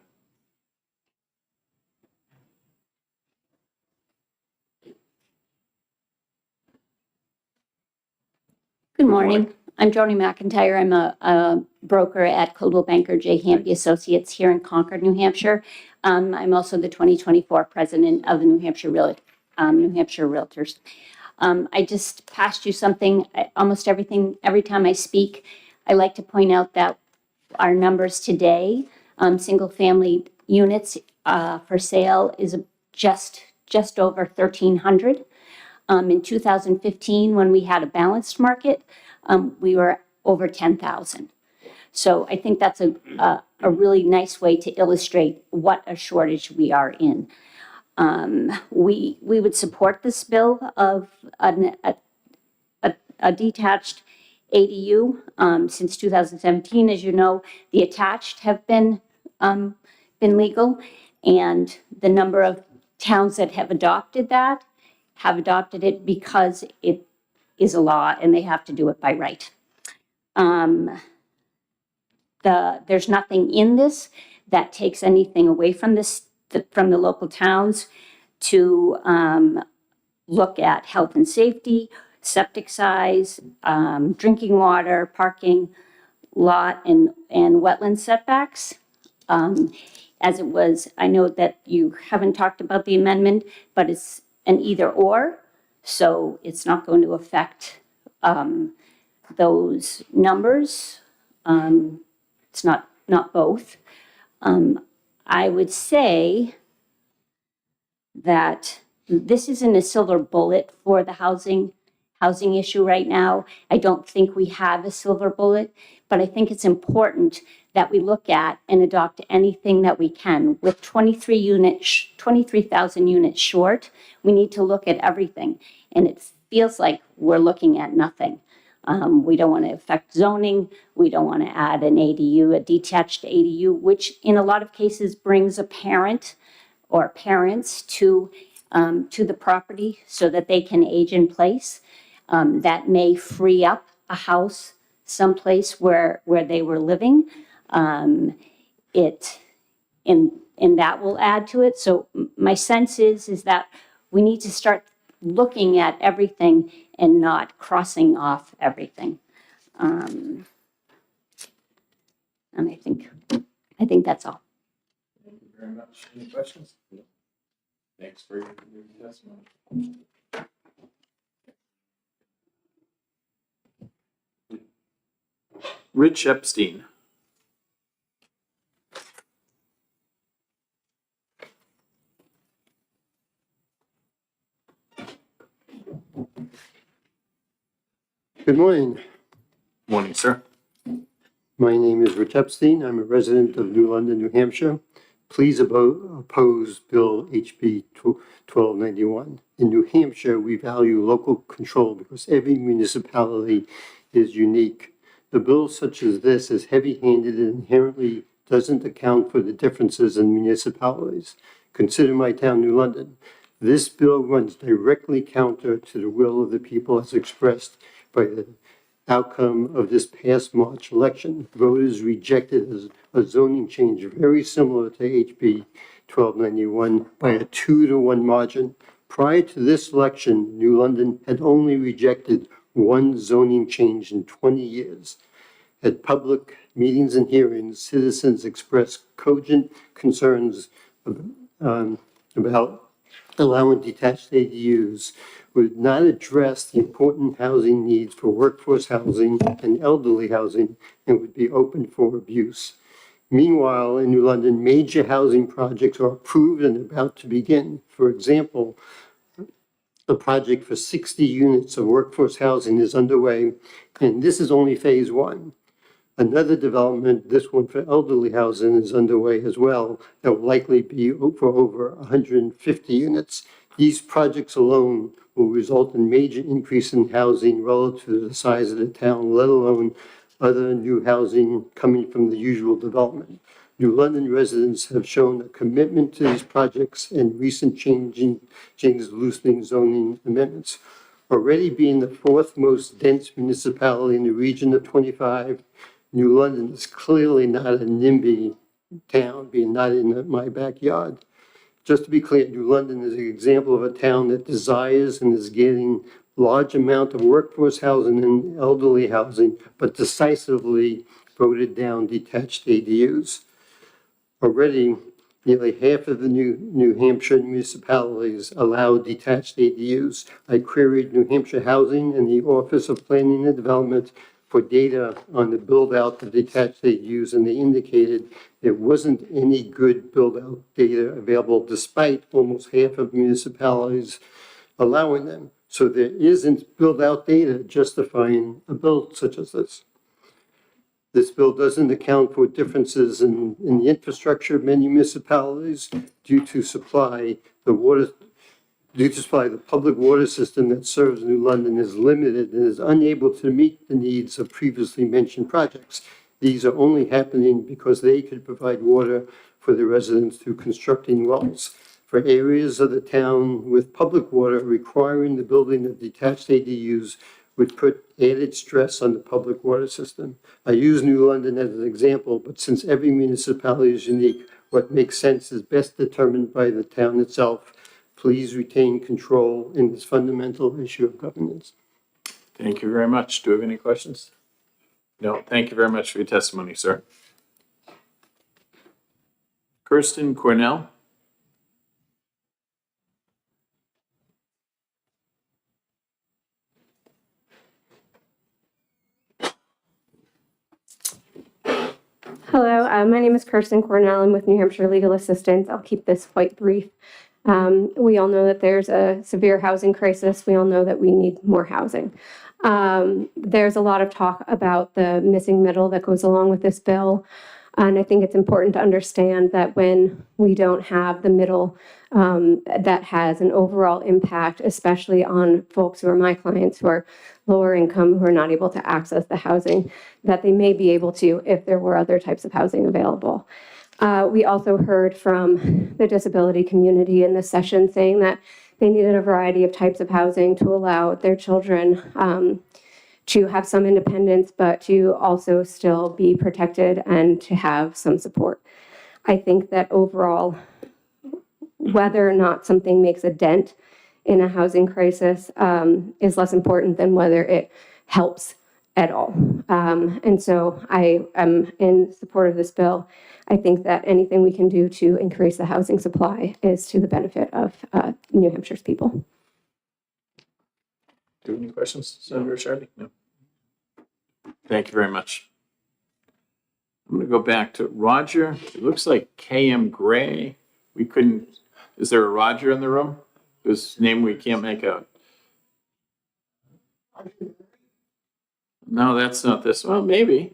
Good morning. morning. I'm Joni McIntyre. I'm a broker at Coldwell Banker J. Hampy Associates here in Concord, New Hampshire. I'm also the 2024 president of the New Hampshire Realtors. I just passed you something. Almost every time I speak, I like to point out that our numbers today, single-family units for sale is just over 1,300. In 2015, when we had a balanced market, we were over 10,000. So I think that's a really nice way to illustrate what a shortage we are in. We would support this bill of a detached ADU. Since 2017, as you know, the attached have been legal, and the number of towns that have adopted that have adopted it because it is a law and they have to do it by right. There's nothing in this that takes anything away from from the local towns to look at health and safety, septic size, drinking water, parking lot, and wetland setbacks. As it was, I know that you haven't talked about the amendment, but it's an either or, so it's not going to affect those numbers. It's not both. I would say that this isn't a silver bullet for the housing issue right now. I don't think we have a silver bullet, but I think it's important that we look at and adopt anything that we can. With 23,000 units short, we need to look at everything. And it feels like we're looking at nothing. We don't want to affect zoning. We don't want to add an ADU, a detached ADU, which in a lot of cases brings a parent or parents to the property so that they can age in place. That may free up a house someplace where they were living. And that will add to it. So my sense is that we need to start looking at everything and not crossing off everything. And I think that's all. Thank you very much. Any questions? Thanks for your testimony. Rich Epstein. Good morning. Morning, sir. My name is Rich Epstein. I'm a resident of New London, New Hampshire. Please oppose Bill HB 1291. In New Hampshire, we value local control because every municipality is unique. The bill such as this is heavy-handed and inherently doesn't account for the differences in municipalities. Consider my town, New London. This bill runs directly counter to the will of the people as expressed by the outcome of this past March election. Voters rejected a zoning change very similar to HB 1291 by a 2-to-1 margin. Prior to this election, New London had only rejected one zoning change in 20 years. At public meetings and hearings, citizens expressed cogent concerns about allowing detached ADUs would not address the important housing needs for workforce housing and elderly housing and would be open for abuse. Meanwhile, in New London, major housing projects are approved and about to begin. For example, a project for 60 units of workforce housing is underway, and this is only phase one. Another development, this one for elderly housing, is underway as well. That will likely be for over 150 units. These projects alone will result in major increase in housing relative to the size of the town, let alone other new housing coming from the usual development. New London residents have shown a commitment to these projects and recent changes loosening zoning amendments. Already being the fourth most dense municipality in the region of 25, New London is clearly not a NIMBY town, being not in my backyard. Just to be clear, New London is an example of a town that desires and is getting large amount of workforce housing and elderly housing, but decisively voted down detached ADUs. Already, nearly half of the New Hampshire municipalities allow detached ADUs. I queried New Hampshire Housing and the Office of Planning and Development for data on the build-out of detached ADUs, and they indicated there wasn't any good build-out data available despite almost half of municipalities allowing them. So there isn't build-out data justifying a bill such as this. This bill doesn't account for differences in the infrastructure of many municipalities due to supply. The public water system that serves New London is limited and is unable to meet the needs of previously mentioned projects. These are only happening because they could provide water for the residents through constructing wells. For areas of the town with public water, requiring the building of detached ADUs would put added stress on the public water system. I use New London as an example, but since every municipality is unique, what makes sense is best determined by the town itself. Please retain control in this fundamental issue of governance. Thank you very much. Do we have any questions? No, thank you very much for your testimony, sir. Kirsten Cornell. Hello, my name is Kirsten Cornell. I'm with New Hampshire Legal Assistance. I'll keep this quite brief. We all know that there's a severe housing crisis. We all know that we need more housing. There's a lot of talk about the missing middle that goes along with this bill. And I think it's important to understand that when we don't have the middle, that has an overall impact, especially on folks who are my clients who are lower income, who are not able to access the housing that they may be able to if there were other types of housing available. We also heard from the disability community in this session saying that they needed a variety of types of housing to allow their children to have some independence, but to also still be protected and to have some support. I think that overall, whether or not something makes a dent in a housing crisis is less important than whether it helps at all. And so I am in support of this bill. I think that anything we can do to increase the housing supply is to the benefit of New Hampshire's people. Do you have any questions, Senator Sharkey? No. Thank you very much. I'm going to go back to Roger. It looks like KM Gray. We couldn't, is there a Roger in the room? Whose name we can't make out? No, that's not this. Well, maybe.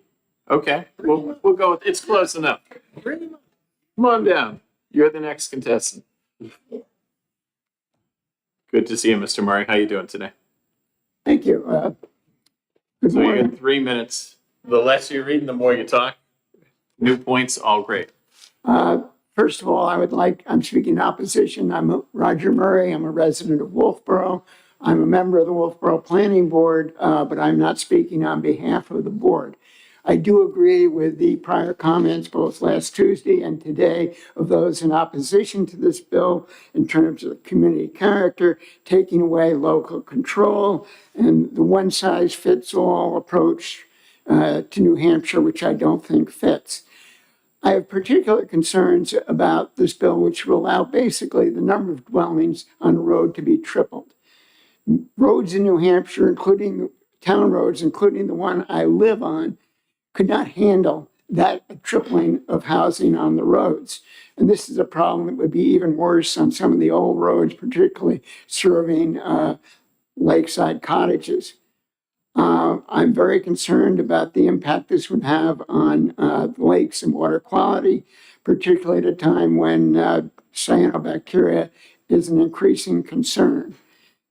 Okay, we'll go with, it's close enough. Come on down. You're the next contestant. Good to see you, Mr. Murray. How you doing today? Thank you. Good So you morning. got 3 minutes. The less you read, the more you talk. New points, all great. First of all, I'm speaking in opposition. I'm Roger Murray. I'm a resident of Wolfboro. I'm a member of the Wolfboro Planning Board, but I'm not speaking on behalf of the board. I do agree with the prior comments, both last Tuesday and today, of those in opposition to this bill in terms of community character, taking away local control, and the one-size-fits-all approach to New Hampshire, which I don't think fits. I have particular concerns about this bill, which will allow basically the number of dwellings on a road to be tripled. Roads in New Hampshire, including town roads, including the one I live on, could not handle that tripling of housing on the roads. And this is a problem that would be even worse on some of the old roads, particularly serving lakeside cottages. I'm very concerned about the impact this would have on lakes and water quality, particularly at a time when cyanobacteria is an increasing concern.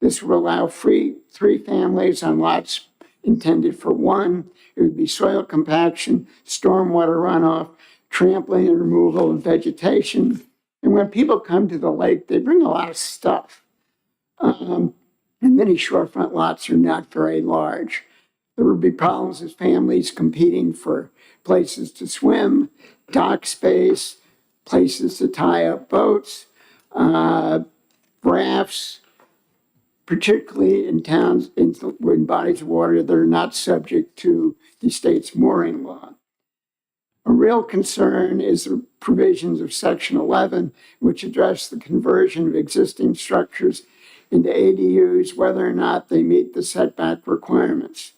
This would allow three families on lots intended for one. It would be soil compaction, stormwater runoff, trampling and removal of vegetation. And when people come to the lake, they bring a lot of stuff. And many shorefront lots are not very large. There would be problems with families competing for places to swim, dock space, places to tie up boats, rafts, particularly in towns in bodies of water that are not subject to the state's mooring law. A real concern is the provisions of Section 11, which address the conversion of existing structures into ADUs, whether or not they meet the setback requirements.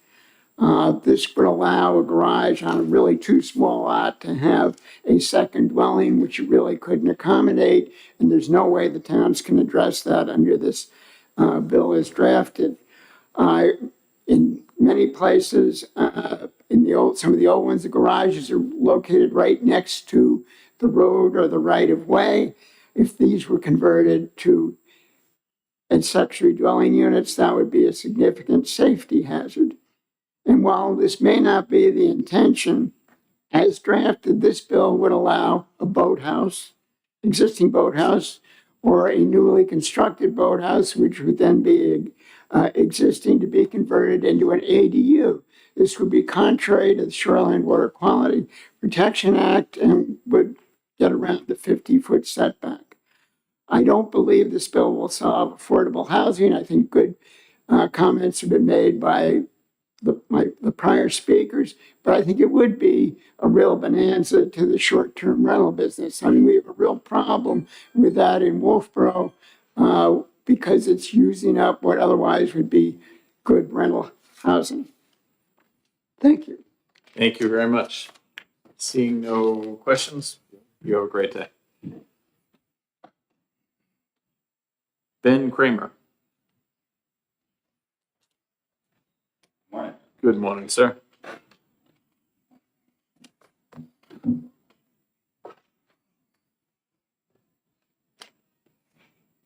This would allow a garage on a really too small lot to have a second dwelling, which you really couldn't accommodate, and there's no way the towns can address that under this bill as drafted. In many places, some of the old ones, the garages are located right next to the road or the right of way. If these were converted to accessory dwelling units, that would be a significant safety hazard. And while this may not be the intention, as drafted, this bill would allow a boathouse, existing boathouse, or a newly constructed boathouse, which would then be existing, to be converted into an ADU. This would be contrary to the Shoreline Water Quality Protection Act and would get around the 50-foot setback. I don't believe this bill will solve affordable housing. I think good comments have been made by the prior speakers, but I think it would be a real bonanza to the short-term rental business. I mean, we have a real problem with that in Wolfboro because it's using up what otherwise would be good rental housing. Thank you. Thank you very much. Seeing no questions, you have a great day. Ben Kramer. Morning. Good morning, sir. Good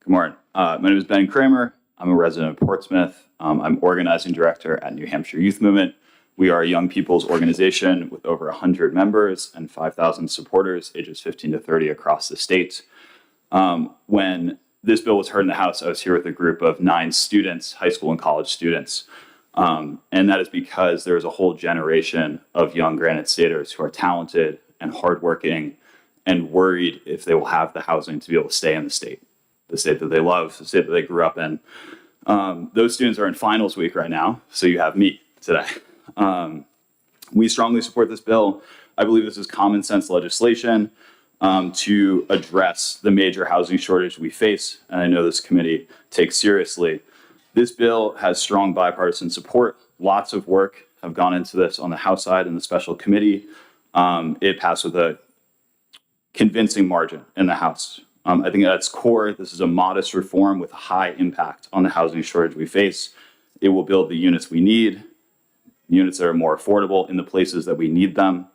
morning. My name is Ben Kramer. I'm a resident of Portsmouth. I'm organizing director at New Hampshire Youth Movement. We are a young people's organization with over 100 members and 5,000 supporters, ages 15 to 30 across the state. When this bill was heard in the House, I was here with a group of 9 students, high school and college students. And that is because there's a whole generation of young Granite Staters who are talented and hardworking and worried if they will have the housing to be able to stay in the state that they love, the state that they grew up in. Those students are in finals week right now, so you have me today. We strongly support this bill. I believe this is common sense legislation to address the major housing shortage we face, and I know this committee takes seriously. This bill has strong bipartisan support. Lots of work have gone into this on the House side and the special committee. It passed with a convincing margin in the House. I think at its core, this is a modest reform with high impact on the housing shortage we face. It will build the units we need, units that are more affordable in the places that we need them.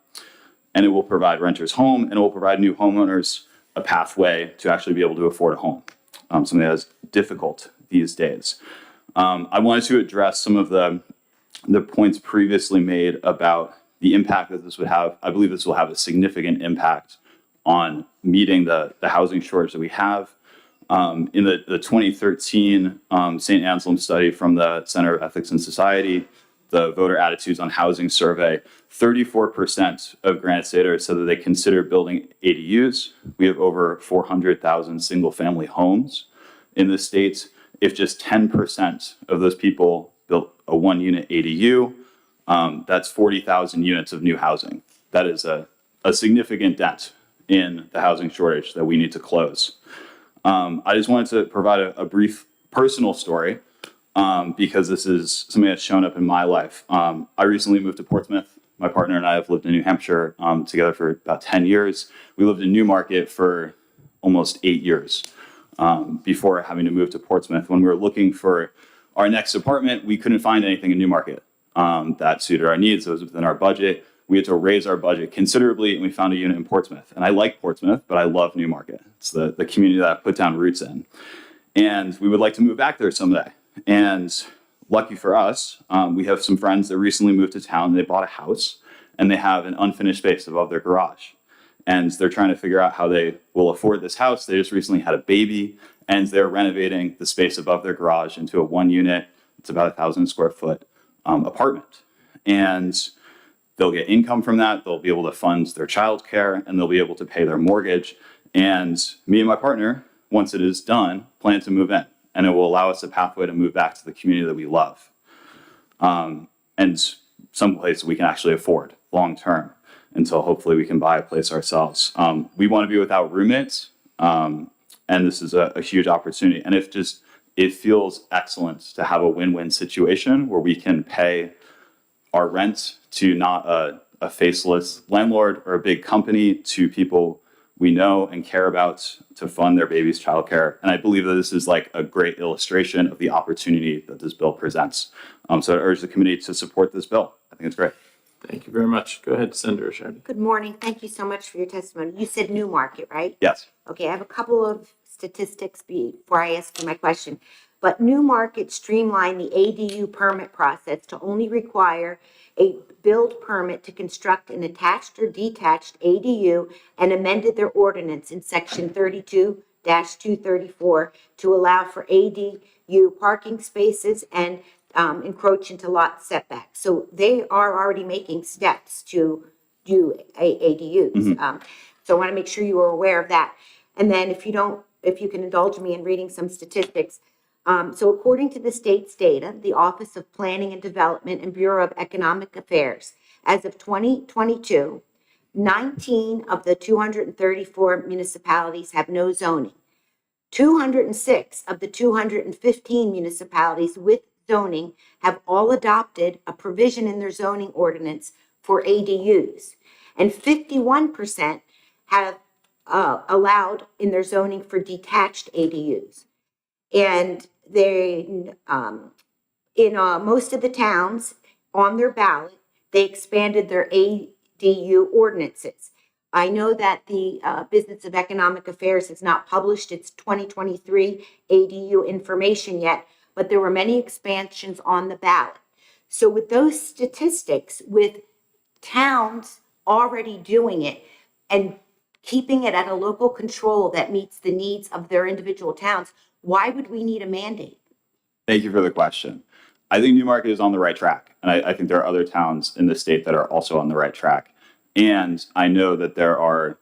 And it will provide renters home, and it will provide new homeowners a pathway to actually be able to afford a home, something that is difficult these days. I wanted to address some of the points previously made about the impact that this would have. I believe this will have a significant impact on meeting the housing shortage that we have. In the 2013 St. Anselm study from the Center of Ethics and Society, the voter attitudes on housing survey, 34% of Granite Staters said that they consider building ADUs. We have over 400,000 single-family homes in the state. If just 10% of those people built a one-unit ADU, that's 40,000 units of new housing. That is a significant dent in the housing shortage that we need to close. I just wanted to provide a brief personal story because this is something that's shown up in my life. I recently moved to Portsmouth. My partner and I have lived in New Hampshire together for about 10 years. We lived in Newmarket for almost 8 years before having to move to Portsmouth. When we were looking for our next apartment, we couldn't find anything in Newmarket that suited our needs. It was within our budget. We had to raise our budget considerably, and we found a unit in Portsmouth. And I like Portsmouth, but I love Newmarket. It's the community that I've put down roots in. And we would like to move back there someday. And lucky for us, we have some friends that recently moved to town. They bought a house, and they have an unfinished space above their garage. And they're trying to figure out how they will afford this house. They just recently had a baby, and they're renovating the space above their garage into a one-unit, it's about 1,000 square foot apartment. And they'll get income from that. They'll be able to fund their childcare, and they'll be able to pay their mortgage. And me and my partner, once it is done, plan to move in. And it will allow us a pathway to move back to the community that we love. And some place we can actually afford long term until hopefully we can buy a place ourselves. We want to be without roommates. And this is a huge opportunity. And it feels excellent to have a win-win situation where we can pay our rent to not a faceless landlord or a big company, to people we know and care about to fund their baby's childcare. And I believe that this is like a great illustration of the opportunity that this bill presents. So I urge the committee to support this bill. I think it's great. Thank you very much. Go ahead, Senator Shardy. Good morning. Thank you so much for your testimony. You said Newmarket, right? Yes. Okay, I have a couple of statistics before I ask you my question. But Newmarket streamlined the ADU permit process to only require a build permit to construct an attached or detached ADU, and amended their ordinance in section 32-234 to allow for ADU parking spaces and encroach into lot setbacks. So they are already making steps to do ADUs. So I want to make sure you are aware of that. And then if you can indulge me in reading some statistics. So according to the state's data, the Office of Planning and Development and Bureau of Economic Affairs, as of 2022, 19 of the 234 municipalities have no zoning. 206 of the 215 municipalities with zoning have all adopted a provision in their zoning ordinance for ADUs. And 51% have allowed in their zoning for detached ADUs. And they, in most of the towns on their ballot, they expanded their ADU ordinances. I know that the Business of Economic Affairs has not published its 2023 ADU information yet, but there were many expansions on the ballot. So with those statistics, with towns already doing it and keeping it at a local control that meets the needs of their individual towns, why would we need a mandate? Thank you for the question. I think Newmarket is on the right track. And I think there are other towns in the state that are also on the right track. And I know that there are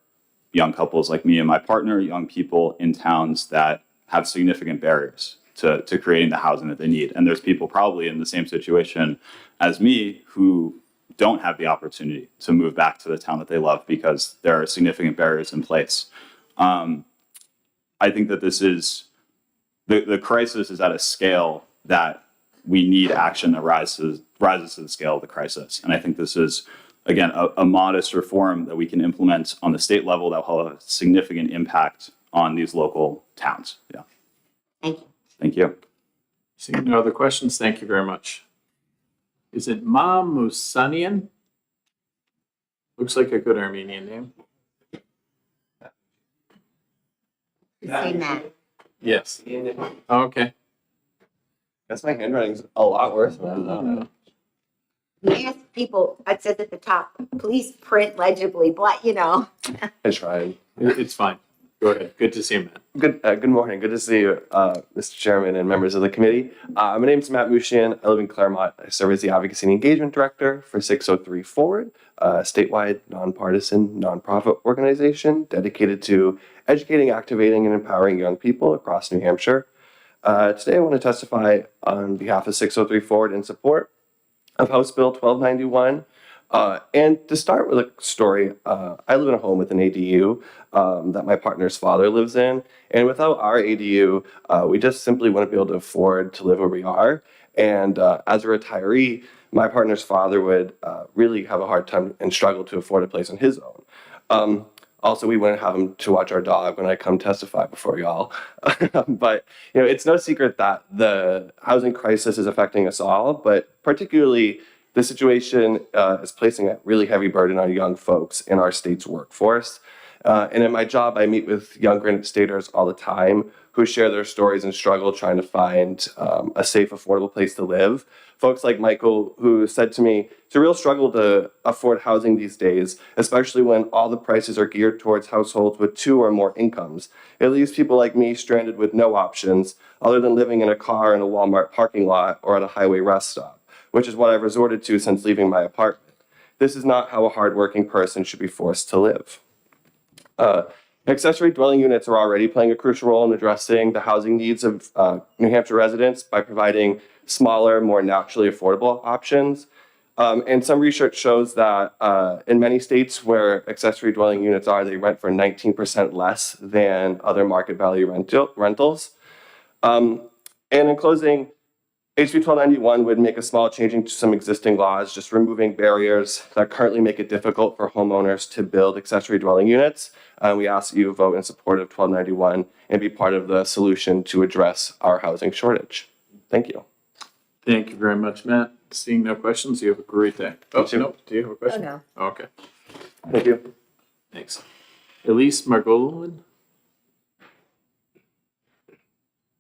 young couples like me and my partner, young people in towns that have significant barriers to creating the housing that they need. And there's people probably in the same situation as me who don't have the opportunity to move back to the town that they love because there are significant barriers in place. I think that this is, the crisis is at a scale that we need action that rises to the scale of the crisis. And I think this is, again, a modest reform that we can implement on the state level that will have a significant impact on these local towns. Yeah. Thank you. Thank you. Seeing no other questions, thank you very much. Is it Ma Musanian? Looks like a good Armenian name. Say Matt. Yes. Okay. Guess my handwriting's a lot worse than I thought. We ask people, it says at the top, please print legibly, but you know. I tried. It's fine. Go ahead. Good to see you, Matt. Good morning. Good to see you, Mr. Chairman and members of the committee. My name is Matt Mushian. I live in Claremont. I serve as the Advocacy and Engagement Director for 603 Forward, a statewide nonpartisan nonprofit organization dedicated to educating, activating, and empowering young people across New Hampshire. Today, I want to testify on behalf of 603 Forward in support of House Bill 1291. And to start with a story, I live in a home with an ADU that my partner's father lives in. And without our ADU, we just simply wouldn't be able to afford to live where we are. And as a retiree, my partner's father would really have a hard time and struggle to afford a place on his own. Also, we wouldn't have him to watch our dog when I come testify before y'all. But it's no secret that the housing crisis is affecting us all, but particularly the situation is placing a really heavy burden on young folks in our state's workforce. And in my job, I meet with young Granite Staters all the time who share their stories and struggle trying to find a safe, affordable place to live. Folks like Michael, who said to me, it's a real struggle to afford housing these days, especially when all the prices are geared towards households with 2 or more incomes. It leaves people like me stranded with no options other than living in a car in a Walmart parking lot or at a highway rest stop, which is what I've resorted to since leaving my apartment. This is not how a hardworking person should be forced to live. Accessory dwelling units are already playing a crucial role in addressing the housing needs of New Hampshire residents by providing smaller, more naturally affordable options. And some research shows that in many states where accessory dwelling units are, they rent for 19% less than other market value rentals. And in closing, HB 1291 would make a small change to some existing laws, just removing barriers that currently make it difficult for homeowners to build accessory dwelling units. We ask that you vote in support of 1291 and be part of the solution to address our housing shortage. Thank you. Thank you very much, Matt. Seeing no questions, you have a great day. Oh, too. no. Do you have a question? no. Okay. Thank you. Thanks. Elise Margolin?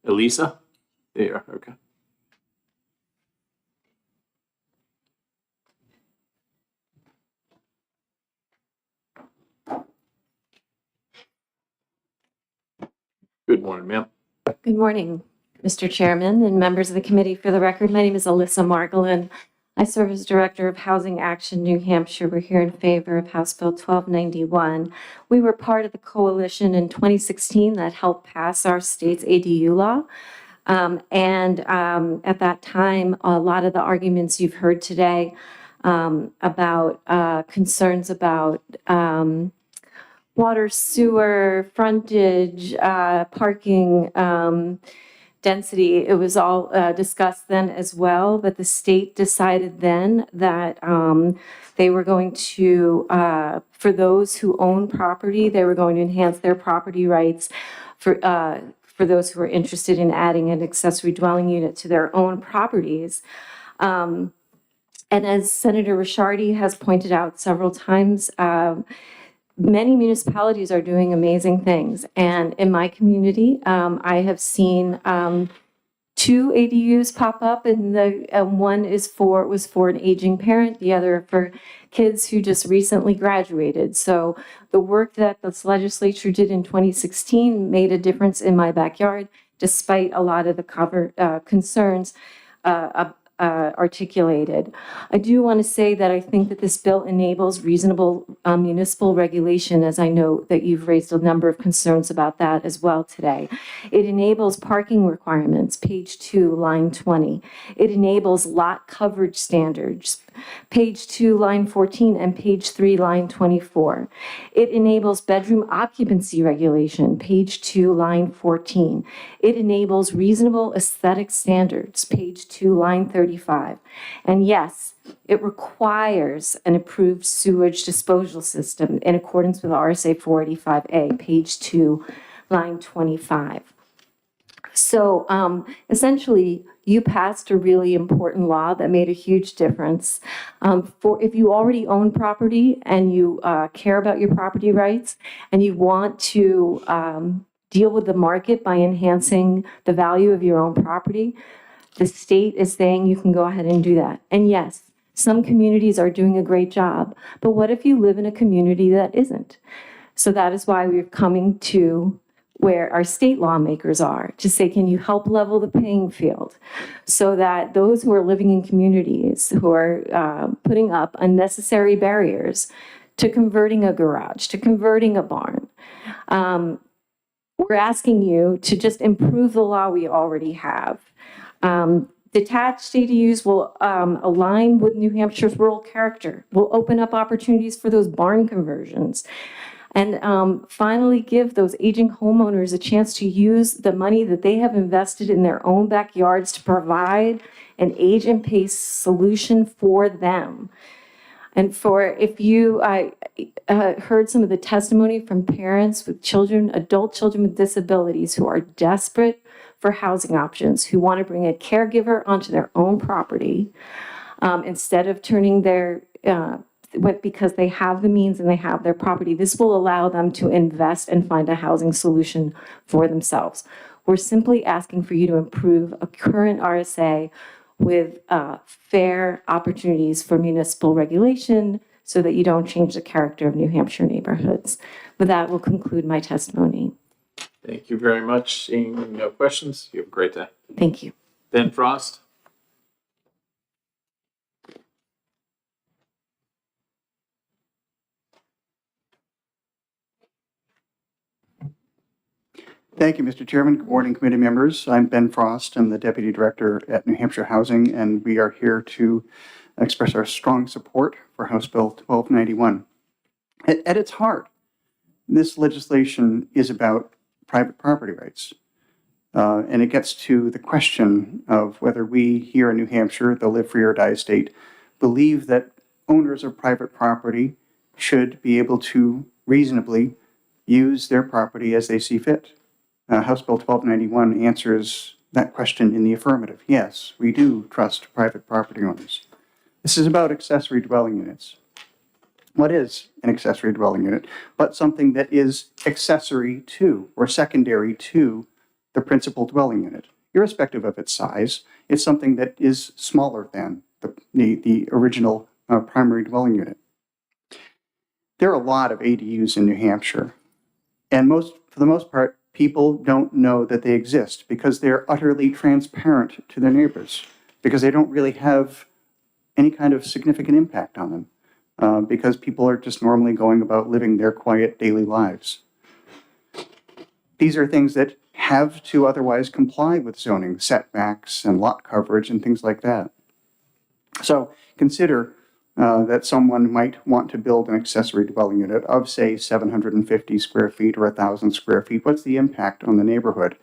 Elisa? There you are. Okay. Good morning, ma'am. Good morning, Mr. Chairman and members of the committee. For the record, my name is Alyssa Margolin. I serve as Director of Housing Action New Hampshire. We're here in favor of House Bill 1291. We were part of the coalition in 2016 that helped pass our state's ADU law. At that time, a lot of the arguments you've heard today about concerns about water, sewer, frontage, parking, density, it was all discussed then as well, but the state decided then that they were going to, for those who own property, they were going to enhance their property rights for those who are interested in adding an accessory dwelling unit to their own properties. And as Senator Ricciardi has pointed out several times, many municipalities are doing amazing things. And in my community, I have seen 2 ADUs pop up, and the one was for an aging parent, the other for kids who just recently graduated. So the work that this legislature did in 2016 made a difference in my backyard, despite a lot of the concerns articulated. I do want to say that I think that this bill enables reasonable municipal regulation, as I know that you've raised a number of concerns about that as well today. It enables parking requirements, page 2, line 20. It enables lot coverage standards, page 2, line 14, and page 3, line 24. It enables bedroom occupancy regulation, page 2, line 14. It enables reasonable aesthetic standards, page 2, line 35. And yes, it requires an approved sewage disposal system in accordance with RSA 485A, page 2, line 25. So essentially, you passed a really important law that made a huge difference. If you already own property and you care about your property rights and you want to deal with the market by enhancing the value of your own property, the state is saying you can go ahead and do that. And yes, some communities are doing a great job, but what if you live in a community that isn't? So that is why we're coming to where our state lawmakers are, to say, can you help level the playing field so that those who are living in communities who are putting up unnecessary barriers to converting a garage, to converting a barn, we're asking you to just improve the law we already have. Detached ADUs will align with New Hampshire's rural character, will open up opportunities for those barn conversions, and finally give those aging homeowners a chance to use the money that they have invested in their own backyards to provide an age and pace solution for them. And if you heard some of the testimony from parents with children, adult children with disabilities who are desperate for housing options, who want to bring a caregiver onto their own property instead of turning their, because they have the means and they have their property, this will allow them to invest and find a housing solution for themselves. We're simply asking for you to improve a current RSA with fair opportunities for municipal regulation so that you don't change the character of New Hampshire neighborhoods. But that will conclude my testimony. Thank you very much. Seeing no questions, you have a great day. Thank you. Ben Frost? Thank you, Mr. Chairman. Good morning, committee members. I'm Ben Frost. I'm the Deputy Director at New Hampshire Housing, and we are here to express our strong support for House Bill 1291. At its heart, this legislation is about private property rights. And it gets to the question of whether we here in New Hampshire, the Live Free or Die state, believe that owners of private property should be able to reasonably use their property as they see fit. House Bill 1291 answers that question in the affirmative. Yes, we do trust private property owners. This is about accessory dwelling units. What is an accessory dwelling unit? But something that is accessory to or secondary to the principal dwelling unit. Irrespective of its size, it's something that is smaller than the original primary dwelling unit. There are a lot of ADUs in New Hampshire, and for the most part, people don't know that they exist because they're utterly transparent to their neighbors, because they don't really have any kind of significant impact on them, because people are just normally going about living their quiet daily lives. These are things that have to otherwise comply with zoning, setbacks and lot coverage and things like that. So consider that someone might want to build an accessory dwelling unit of, say, 750 square feet or 1,000 square feet. What's the impact on the neighborhood?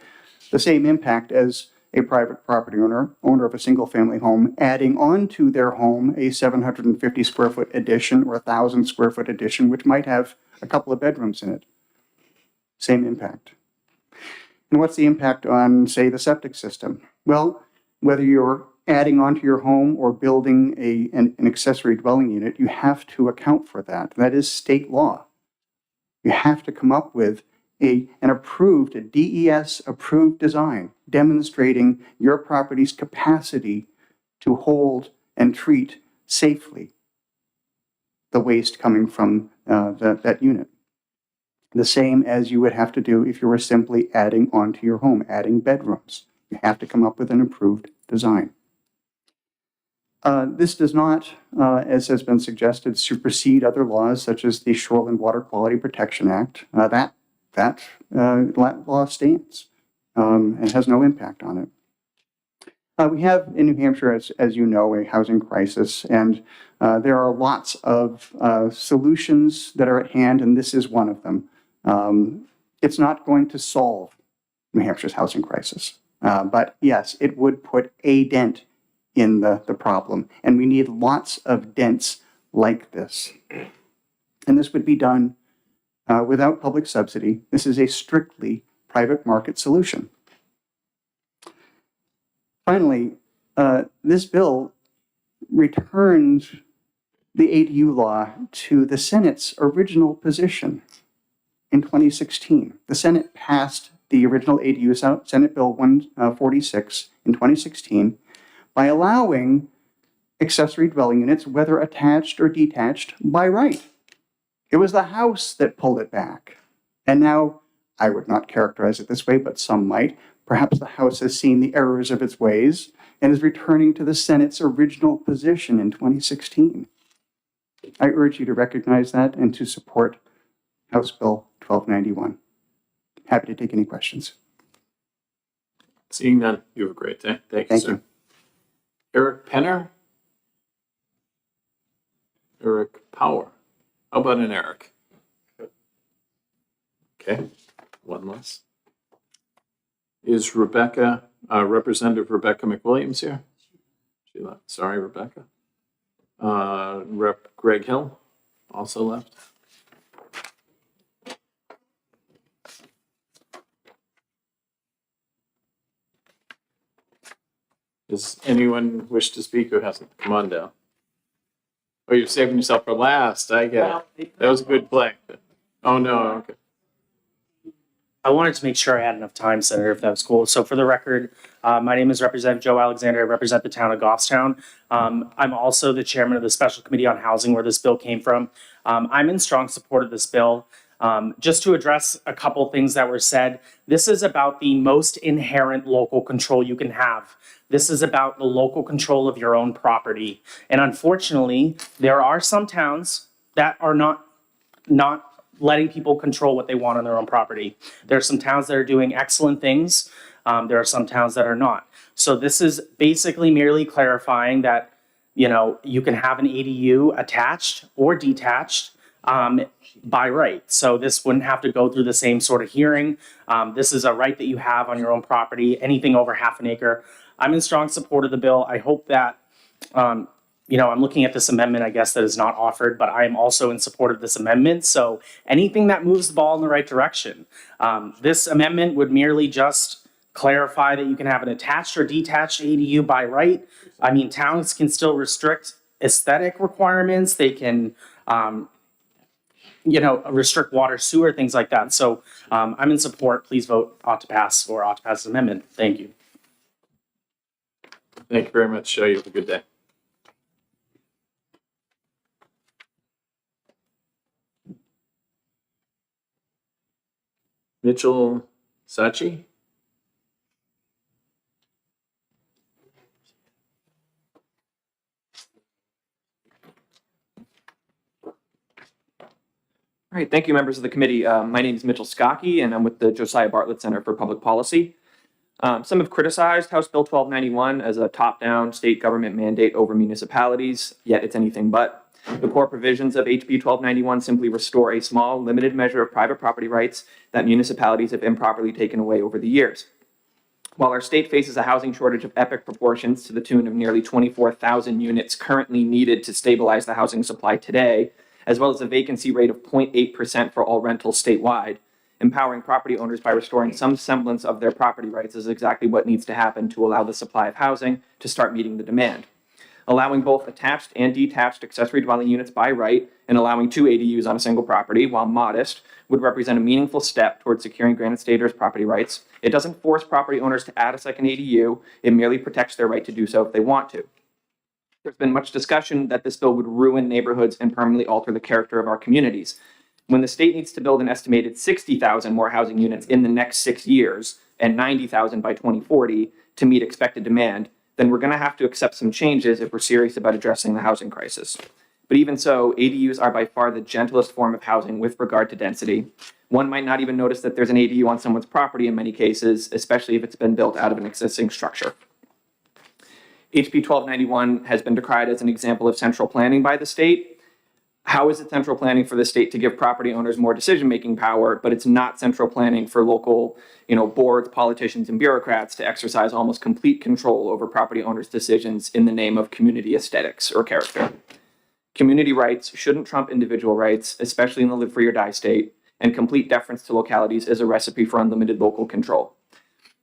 The same impact as a private property owner of a single-family home, adding onto their home a 750 square foot addition or 1,000 square foot addition, which might have a couple of bedrooms in it. Same impact. And what's the impact on, say, the septic system? Well, whether you're adding onto your home or building an accessory dwelling unit, you have to account for that. That is state law. You have to come up with a DES-approved design demonstrating your property's capacity to hold and treat safely the waste coming from that unit. The same as you would have to do if you were simply adding onto your home, adding bedrooms. You have to come up with an approved design. This does not, as has been suggested, supersede other laws such as the Shoreland Water Quality Protection Act. That law stands and has no impact on it. We have in New Hampshire, as you know, a housing crisis, and there are lots of solutions that are at hand, and this is one of them. It's not going to solve New Hampshire's housing crisis, but yes, it would put a dent in the problem, and we need lots of dents like this. And this would be done without public subsidy. This is a strictly private market solution. Finally, this bill returns the ADU law to the Senate's original position in 2016. The Senate passed the original ADU Senate Bill 146 in 2016 by allowing accessory dwelling units, whether attached or detached, by right. It was the House that pulled it back. And now, I would not characterize it this way, but some might. Perhaps the House has seen the errors of its ways and is returning to the Senate's original position in 2016. I urge you to recognize that and to support House Bill 1291. Happy to take any questions. Seeing none, you have a great day. Thank you, Thank sir. you. Eric Penner? Eric Power. How about an Eric? Okay, one less. Is Rebecca, Representative Rebecca McWilliams here? She left. Sorry, Rebecca. Rep Greg Hill also left. Does anyone wish to speak who hasn't? Come on down. Oh, you're saving yourself for last. I get it. That was a good play. Oh, no, okay. I wanted to make sure I had enough time, Senator, if that was cool. So for the record, my name is Representative Joe Alexander. I represent the town of Goffstown. I'm also the chairman of the Special Committee on Housing where this bill came from. I'm in strong support of this bill. Just to address a couple things that were said, this is about the most inherent local control you can have. This is about the local control of your own property. And unfortunately, there are some towns that are not letting people control what they want on their own property. There are some towns that are doing excellent things. There are some towns that are not. So this is basically merely clarifying that, you know, you can have an ADU attached or detached by right. So this wouldn't have to go through the same sort of hearing. This is a right that you have on your own property, anything over half an acre. I'm in strong support of the bill. I hope that, you know, I'm looking at this amendment, I guess, that is not offered, but I am also in support of this amendment. So anything that moves the ball in the right direction. This amendment would merely just clarify that you can have an attached or detached ADU by right. I mean, towns can still restrict aesthetic requirements. They can, you know, restrict water, sewer, things like that. So I'm in support. Please vote ought to pass or ought to pass this amendment. Thank you. Thank you very much. You have a good day. Mitchell Sachi? All right, thank you, members of the committee. My name is Mitchell Skokie, and I'm with the Josiah Bartlett Center for Public Policy. Some have criticized House Bill 1291 as a top-down state government mandate over municipalities, yet it's anything but. The core provisions of HB 1291 simply restore a small, limited measure of private property rights that municipalities have improperly taken away over the years. While our state faces a housing shortage of epic proportions to the tune of nearly 24,000 units currently needed to stabilize the housing supply today, as well as a vacancy rate of 0.8% for all rentals statewide, empowering property owners by restoring some semblance of their property rights is exactly what needs to happen to allow the supply of housing to start meeting the demand. Allowing both attached and detached accessory dwelling units by right and allowing 2 ADUs on a single property, while modest, would represent a meaningful step towards securing Granite Staters' property rights. It doesn't force property owners to add a second ADU. It merely protects their right to do so if they want to. There's been much discussion that this bill would ruin neighborhoods and permanently alter the character of our communities. When the state needs to build an estimated 60,000 more housing units in the next 6 years and 90,000 by 2040 to meet expected demand, then we're going to have to accept some changes if we're serious about addressing the housing crisis. But even so, ADUs are by far the gentlest form of housing with regard to density. One might not even notice that there's an ADU on someone's property in many cases, especially if it's been built out of an existing structure. HB 1291 has been decried as an example of central planning by the state. How is it central planning for the state to give property owners more decision-making power, but it's not central planning for local, boards, politicians, and bureaucrats to exercise almost complete control over property owners' decisions in the name of community aesthetics or character? Community rights shouldn't trump individual rights, especially in the live free or die state, and complete deference to localities is a recipe for unlimited local control.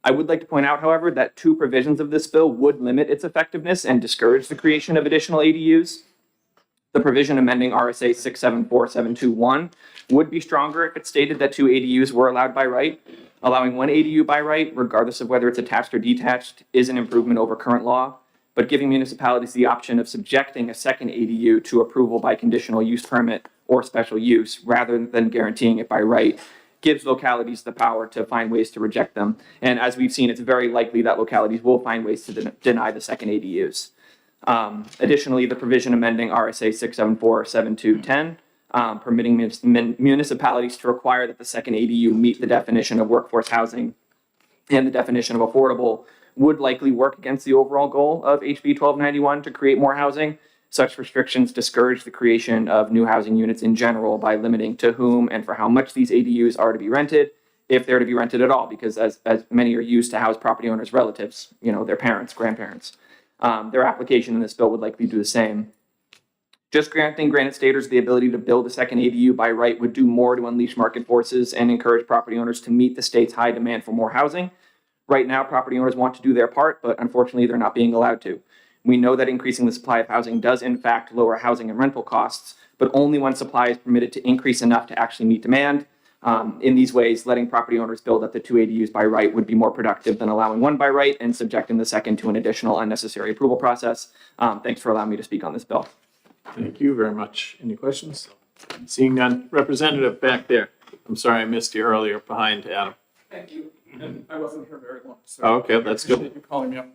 I would like to point out, however, that 2 provisions of this bill would limit its effectiveness and discourage the creation of additional ADUs. The provision amending RSA 674721 would be stronger if it stated that 2 ADUs were allowed by right. Allowing 1 ADU by right, regardless of whether it's attached or detached, is an improvement over current law. But giving municipalities the option of subjecting a second ADU to approval by conditional use permit or special use rather than guaranteeing it by right gives localities the power to find ways to reject them. And as we've seen, it's very likely that localities will find ways to deny the second ADUs. Additionally, the provision amending RSA 674-7210, permitting municipalities to require that the second ADU meet the definition of workforce housing and the definition of affordable would likely work against the overall goal of HB 1291 to create more housing. Such restrictions discourage the creation of new housing units in general by limiting to whom and for how much these ADUs are to be rented, if they're to be rented at all, because as many are used to house property owners' relatives, their parents, grandparents. Their application in this bill would likely do the same. Just granting Granite Staters the ability to build a second ADU by right would do more to unleash market forces and encourage property owners to meet the state's high demand for more housing. Right now, property owners want to do their part, but unfortunately, they're not being allowed to. We know that increasing the supply of housing does in fact lower housing and rental costs, but only when supply is permitted to increase enough to actually meet demand. In these ways, letting property owners build up to 2 ADUs by right would be more productive than allowing one by right and subjecting the second to an additional unnecessary approval process. Thanks for allowing me to speak on this bill. Thank you very much. Any questions? Seeing none. Representative back there. I'm sorry I missed you earlier behind Adam. Thank you. And I wasn't here very long, so. Oh, okay, that's good. I appreciate you calling me up.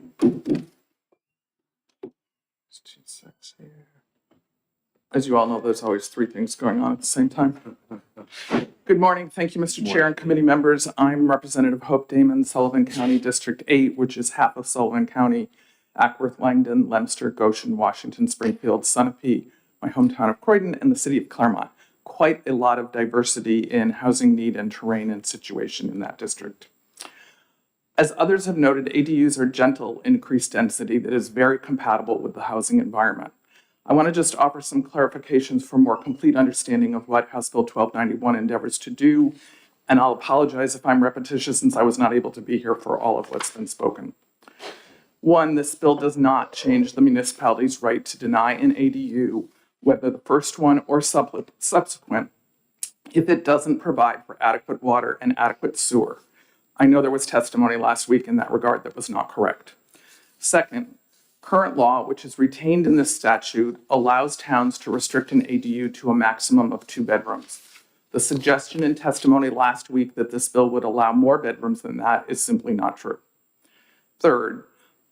As you all know, there's always 3 things going on at the same time. Good morning. Thank you, Mr. Chair and committee members. I'm Representative Hope Damon, Sullivan County District 8, which is half of Sullivan County, Ackworth, Langdon, Leominster, Goshen, Washington, Springfield, Sunapee, my hometown of Croydon, and the city of Claremont. Quite a lot of diversity in housing need and terrain and situation in that district. As others have noted, ADUs are gentle increased density that is very compatible with the housing environment. I want to just offer some clarifications for more complete understanding of what House Bill 1291 endeavors to do, and I'll apologize if I'm repetitious since I was not able to be here for all of what's been spoken. 1, this bill does not change the municipality's right to deny an ADU, whether the first one or subsequent, if it doesn't provide for adequate water and adequate sewer. I know there was testimony last week in that regard that was not correct. Second, current law, which is retained in this statute, allows towns to restrict an ADU to a maximum of 2 bedrooms. The suggestion in testimony last week that this bill would allow more bedrooms than that is simply not true. Third,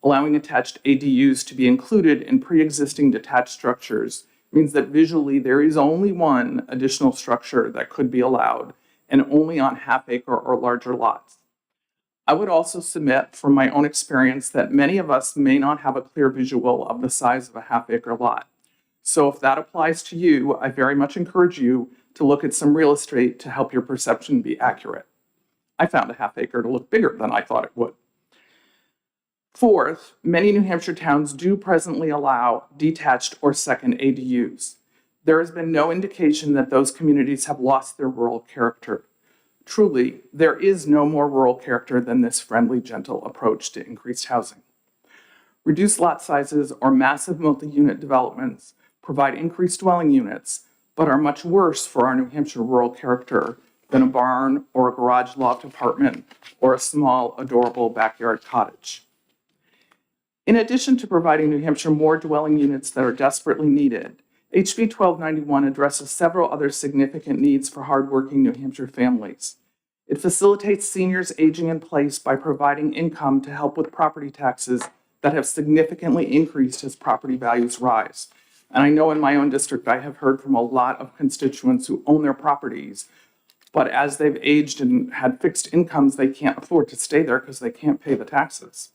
allowing attached ADUs to be included in pre-existing detached structures means that visually there is only one additional structure that could be allowed, and only on half-acre or larger lots. I would also submit from my own experience that many of us may not have a clear visual of the size of a half-acre lot. So if that applies to you, I very much encourage you to look at some real estate to help your perception be accurate. I found a half-acre to look bigger than I thought it would. Fourth, many New Hampshire towns do presently allow detached or second ADUs. There has been no indication that those communities have lost their rural character. Truly, there is no more rural character than this friendly, gentle approach to increased housing. Reduced lot sizes or massive multi-unit developments provide increased dwelling units, but are much worse for our New Hampshire rural character than a barn or a garage loft apartment or a small, adorable backyard cottage. In addition to providing New Hampshire more dwelling units that are desperately needed, HB 1291 addresses several other significant needs for hardworking New Hampshire families. It facilitates seniors aging in place by providing income to help with property taxes that have significantly increased as property values rise. And I know in my own district, I have heard from a lot of constituents who own their properties, but as they've aged and had fixed incomes, they can't afford to stay there because they can't pay the taxes.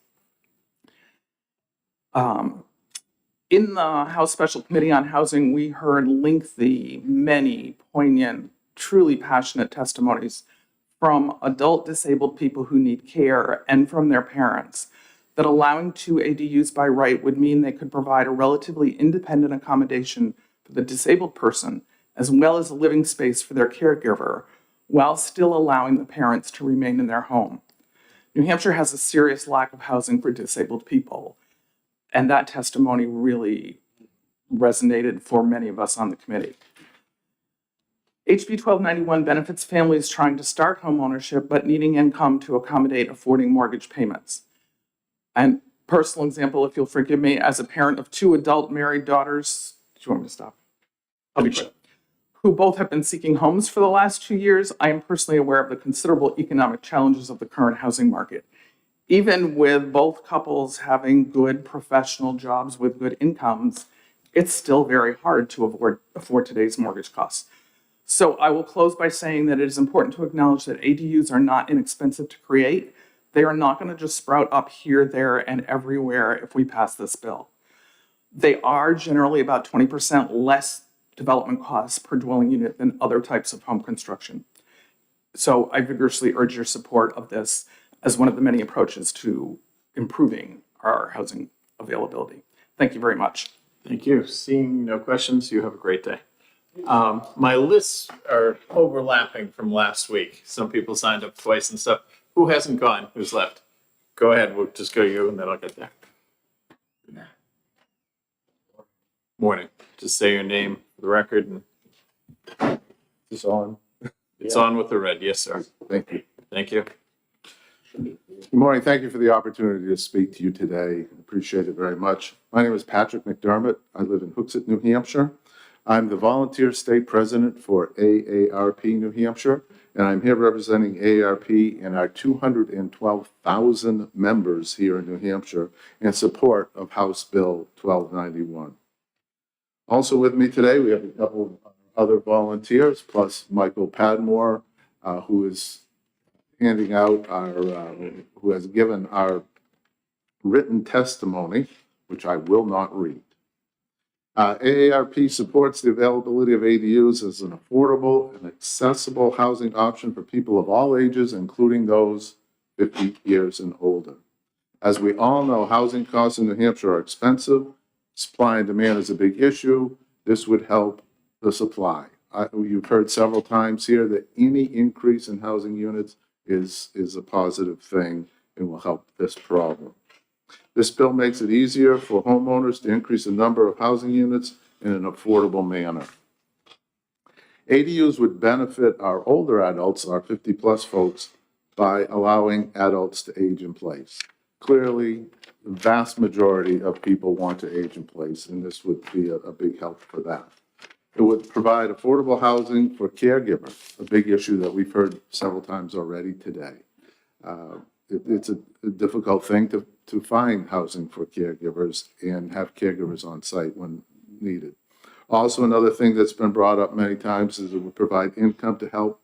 In the House Special Committee on Housing, we heard lengthy, many poignant, truly passionate testimonies from adult disabled people who need care and from their parents that allowing 2 ADUs by right would mean they could provide a relatively independent accommodation for the disabled person as well as a living space for their caregiver while still allowing the parents to remain in their home. New Hampshire has a serious lack of housing for disabled people. And that testimony really resonated for many of us on the committee. HB 1291 benefits families trying to start home ownership but needing income to accommodate affording mortgage payments. And personal example, if you'll forgive me, as a parent of 2 adult married daughters, do you want me to stop? I'll be quick. who both have been seeking homes for the last 2 years, I am personally aware of the considerable economic challenges of the current housing market. Even with both couples having good professional jobs with good incomes, it's still very hard to afford today's mortgage costs. So I will close by saying that it is important to acknowledge that ADUs are not inexpensive to create. They are not going to just sprout up here, there, and everywhere if we pass this bill. They are generally about 20% less development costs per dwelling unit than other types of home construction. So I vigorously urge your support of this as one of the many approaches to improving our housing availability. Thank you very much. Thank you. Seeing no questions, you have a great day. My lists are overlapping from last week. Some people signed up twice and stuff. Who hasn't gone? Who's left? Go ahead. We'll just go you and then I'll get there. Morning. Just say your name for the record. And Is this on? it's on with the red. Yes, sir. Thank you. Thank you. Good morning. Thank you for the opportunity to speak to you today. Appreciate it very much. My name is Patrick McDermott. I live in Hooksett, New Hampshire. I'm the volunteer state president for AARP New Hampshire, and I'm here representing AARP and our 212,000 members here in New Hampshire in support of House Bill 1291. Also with me today, we have a couple of other volunteers, plus Michael Padmore, who is handing out our, who has given our written testimony, which I will not read. AARP supports the availability of ADUs as an affordable and accessible housing option for people of all ages, including those 50 years and older. As we all know, housing costs in New Hampshire are expensive. Supply and demand is a big issue. This would help the supply. You've heard several times here that any increase in housing units is a positive thing and will help this problem. This bill makes it easier for homeowners to increase the number of housing units in an affordable manner. ADUs would benefit our older adults, our 50-plus folks, by allowing adults to age in place. Clearly, the vast majority of people want to age in place, and this would be a big help for that. It would provide affordable housing for caregivers, a big issue that we've heard several times already today. It's a difficult thing to find housing for caregivers and have caregivers on site when needed. Also, another thing that's been brought up many times is it would provide income to help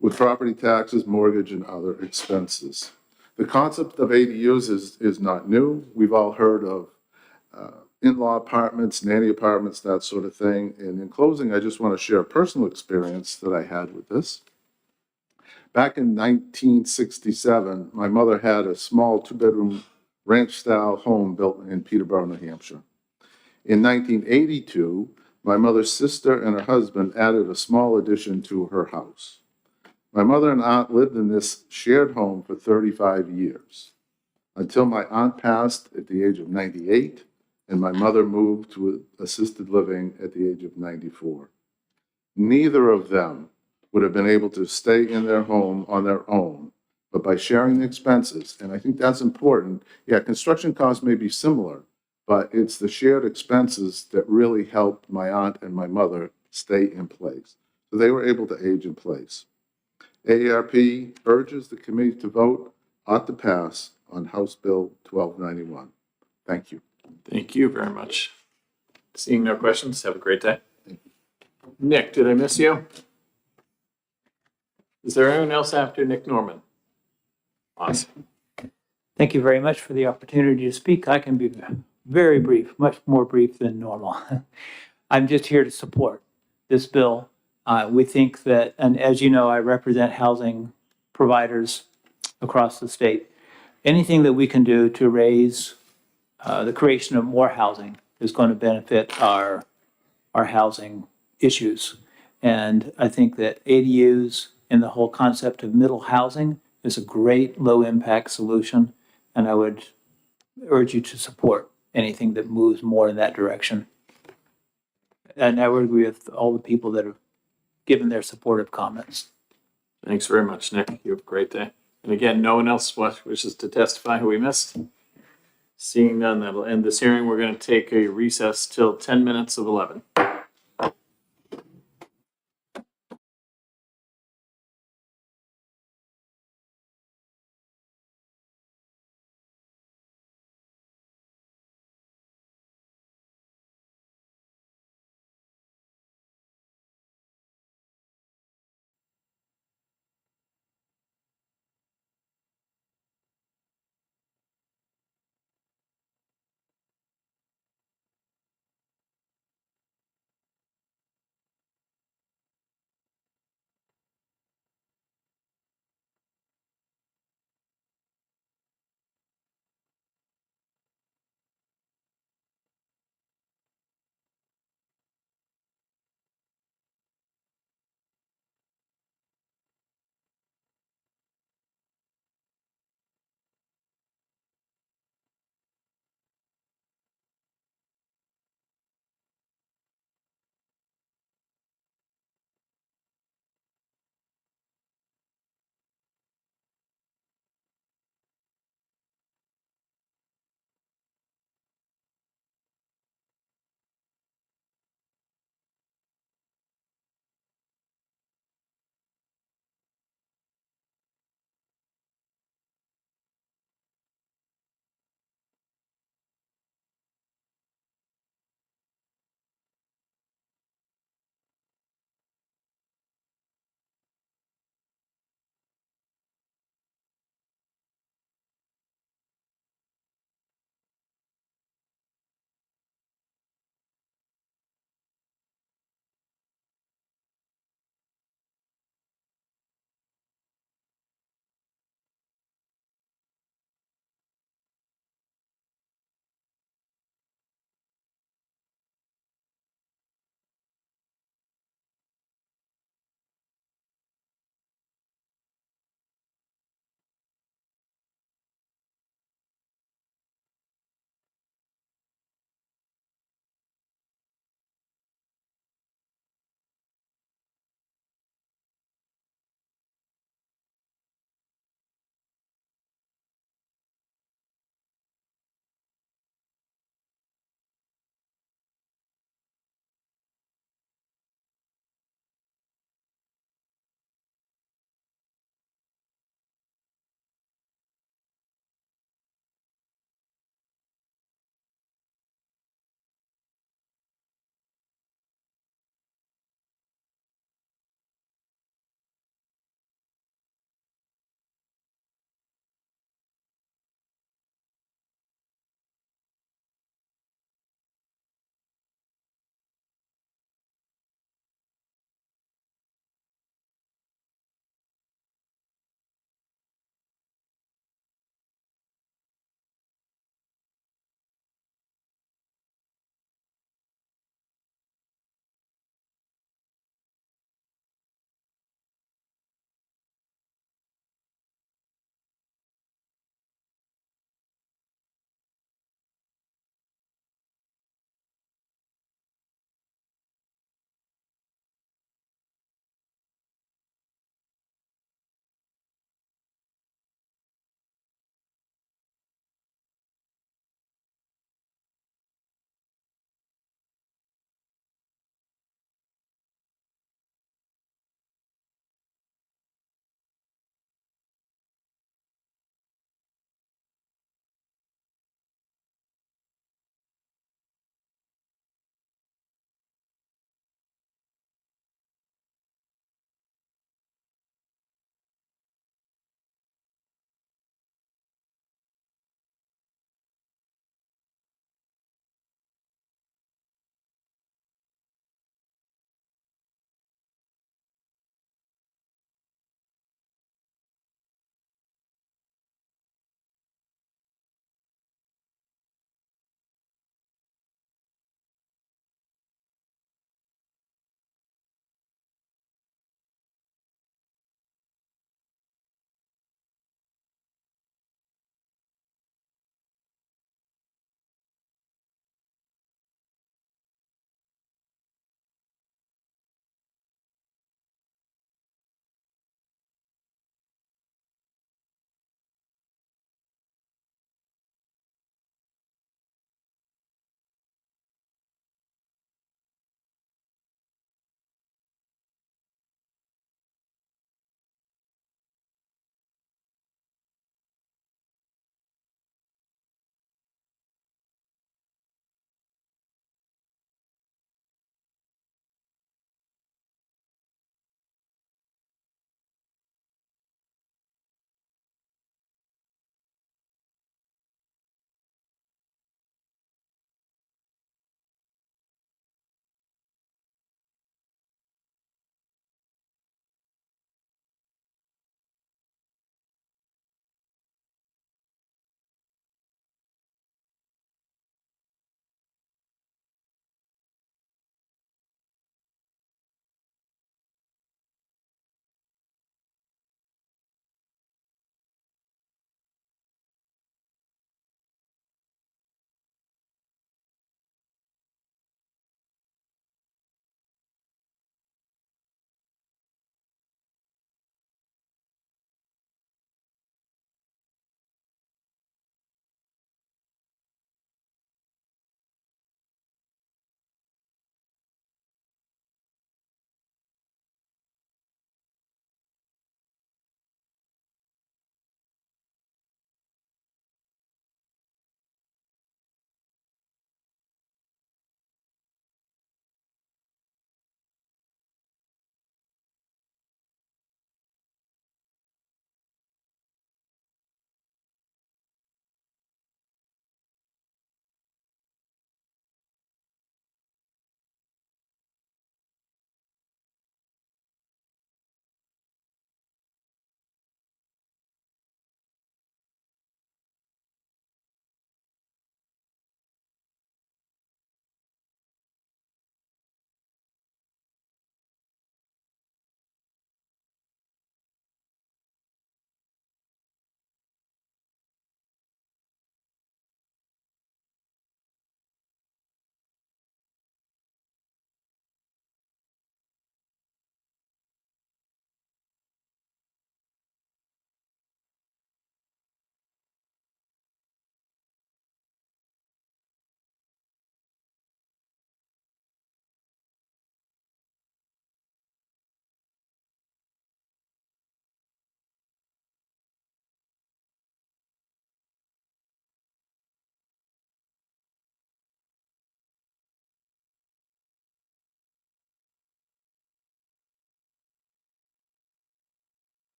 with property taxes, mortgage, and other expenses. The concept of ADUs is not new. We've all heard of in-law apartments, nanny apartments, that sort of thing. And in closing, I just want to share a personal experience that I had with this. Back in 1967, my mother had a small two-bedroom ranch-style home built in Peterborough, New Hampshire. In 1982, my mother's sister and her husband added a small addition to her house. My mother and aunt lived in this shared home for 35 years, until my aunt passed at the age of 98, and my mother moved to assisted living at the age of 94. Neither of them would have been able to stay in their home on their own, but by sharing the expenses, and I think that's important. Yeah, construction costs may be similar, but it's the shared expenses that really helped my aunt and my mother stay in place. So they were able to age in place. AARP urges the committee to vote ought to pass on House Bill 1291. Thank you. Thank you very much. Seeing no questions, have a great day. Nick, did I miss you? Is there anyone else after Nick Norman? Awesome. Thank you very much for the opportunity to speak. I can be very brief, much more brief than normal. I'm just here to support this bill. We think that, and as you know, I represent housing providers across the state. Anything that we can do to raise the creation of more housing is going to benefit our housing issues. And I think that ADUs and the whole concept of middle housing is a great low-impact solution, and I would urge you to support anything that moves more in that direction. And I would agree with all the people that have given their supportive comments. Thanks very much, Nick. You have a great day. And again, no one else wishes to testify who we missed? Seeing none, that'll end this hearing. We're going to take a recess till 10 minutes of 11.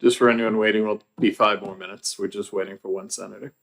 Just for anyone waiting, will be 5 more minutes. We're just waiting for one senator.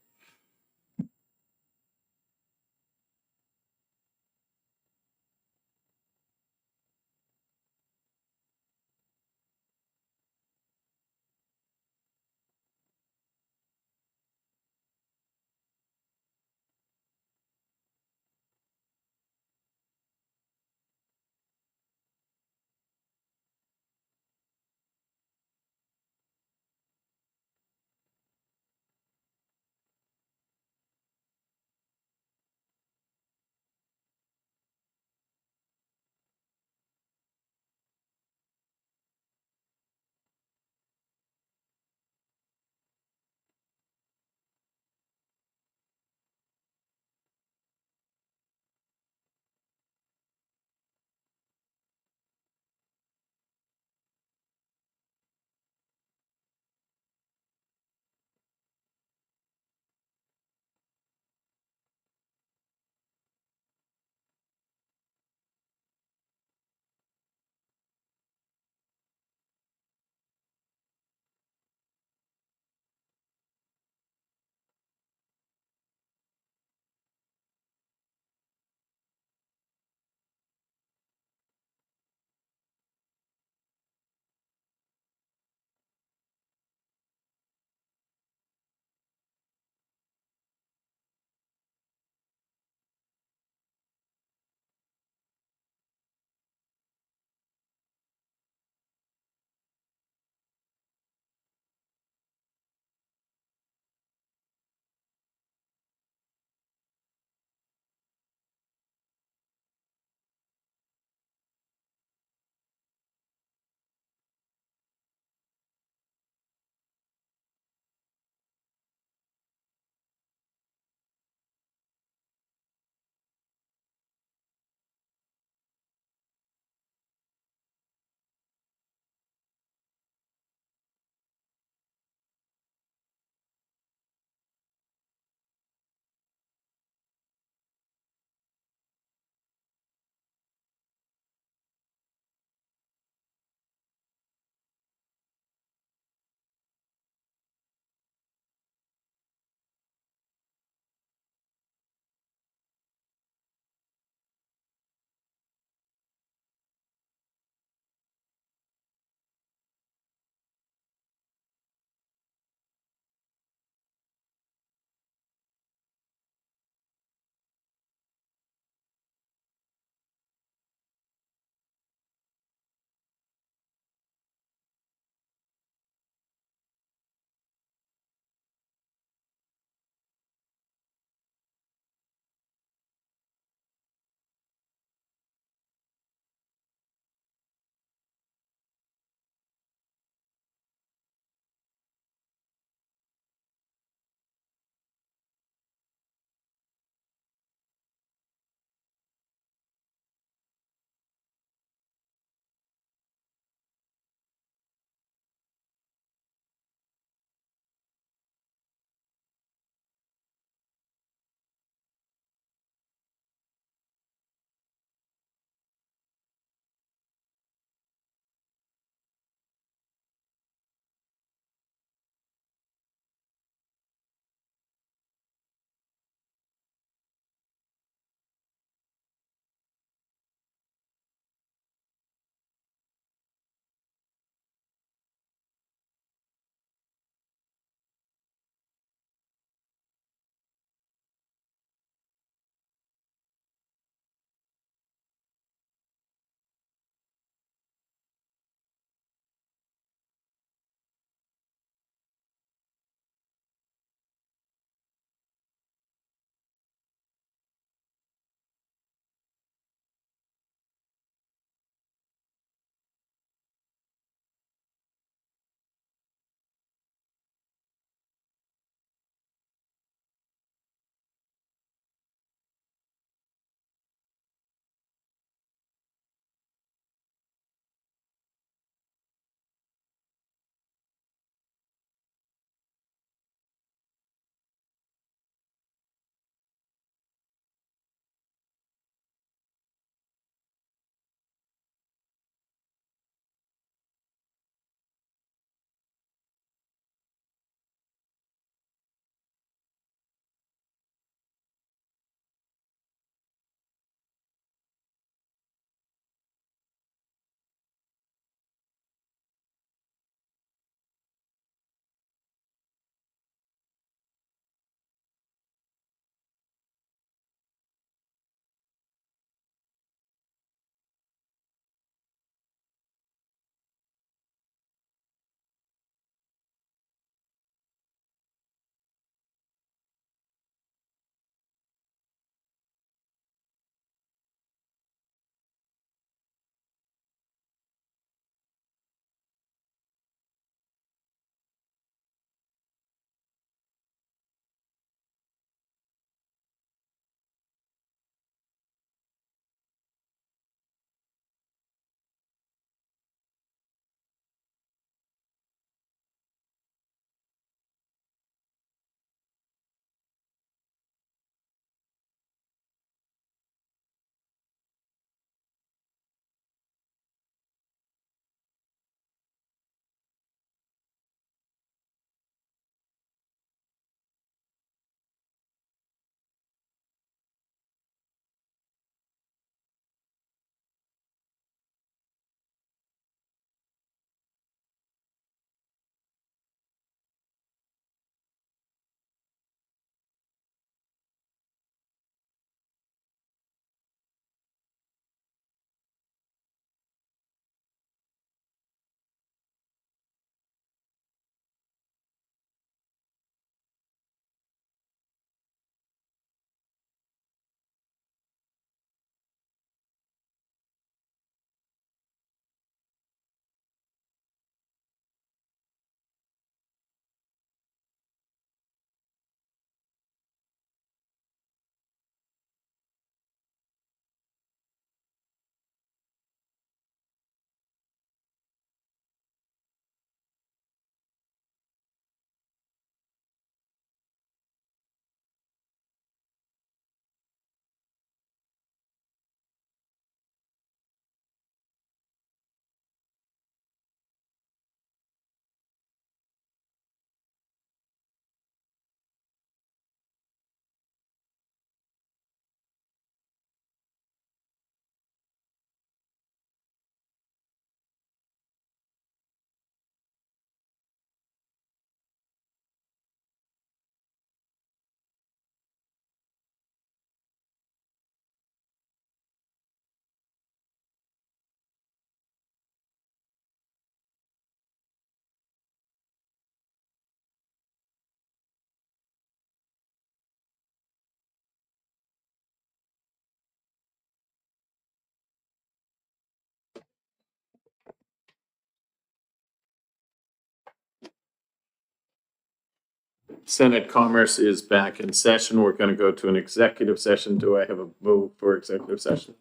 Senate Commerce is back in session. We're going to go to an executive session. Do I have a move for executive session?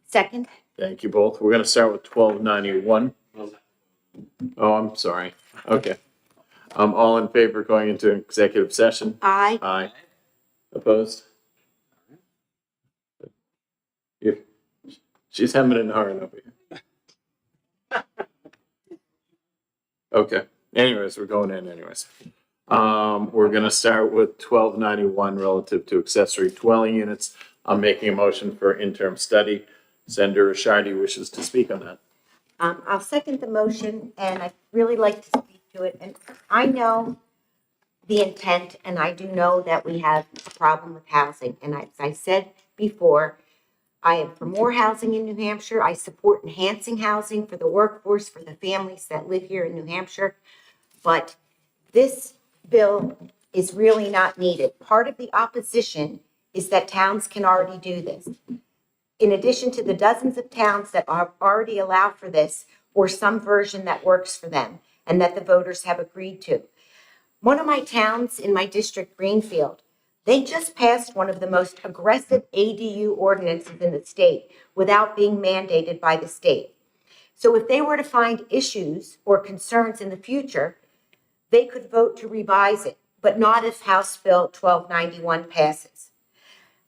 Second? Thank you both. We're going to start with 1291. Oh, I'm sorry. Okay. All in favor of going into executive session? Aye. Aye. Opposed? You- She's hemming and hawing over here. Okay. Anyways, we're going in anyways. We're gonna start with 1291 relative to accessory dwelling units. I'm making a motion for interim study. Senator Rishardi wishes to speak on that. I'll second the motion, and I'd really like to speak to it. And I know the intent, and I do know that we have a problem with housing. And as I said before, I am for more housing in New Hampshire. I support enhancing housing for the workforce, for the families that live here in New Hampshire. But this bill is really not needed. Part of the opposition is that towns can already do this. In addition to the dozens of towns that already allow for this, or some version that works for them, and that the voters have agreed to. One of my towns in my district, Greenfield, they just passed one of the most aggressive ADU ordinances in the state without being mandated by the state. So if they were to find issues or concerns in the future, they could vote to revise it, but not if House Bill 1291 passes.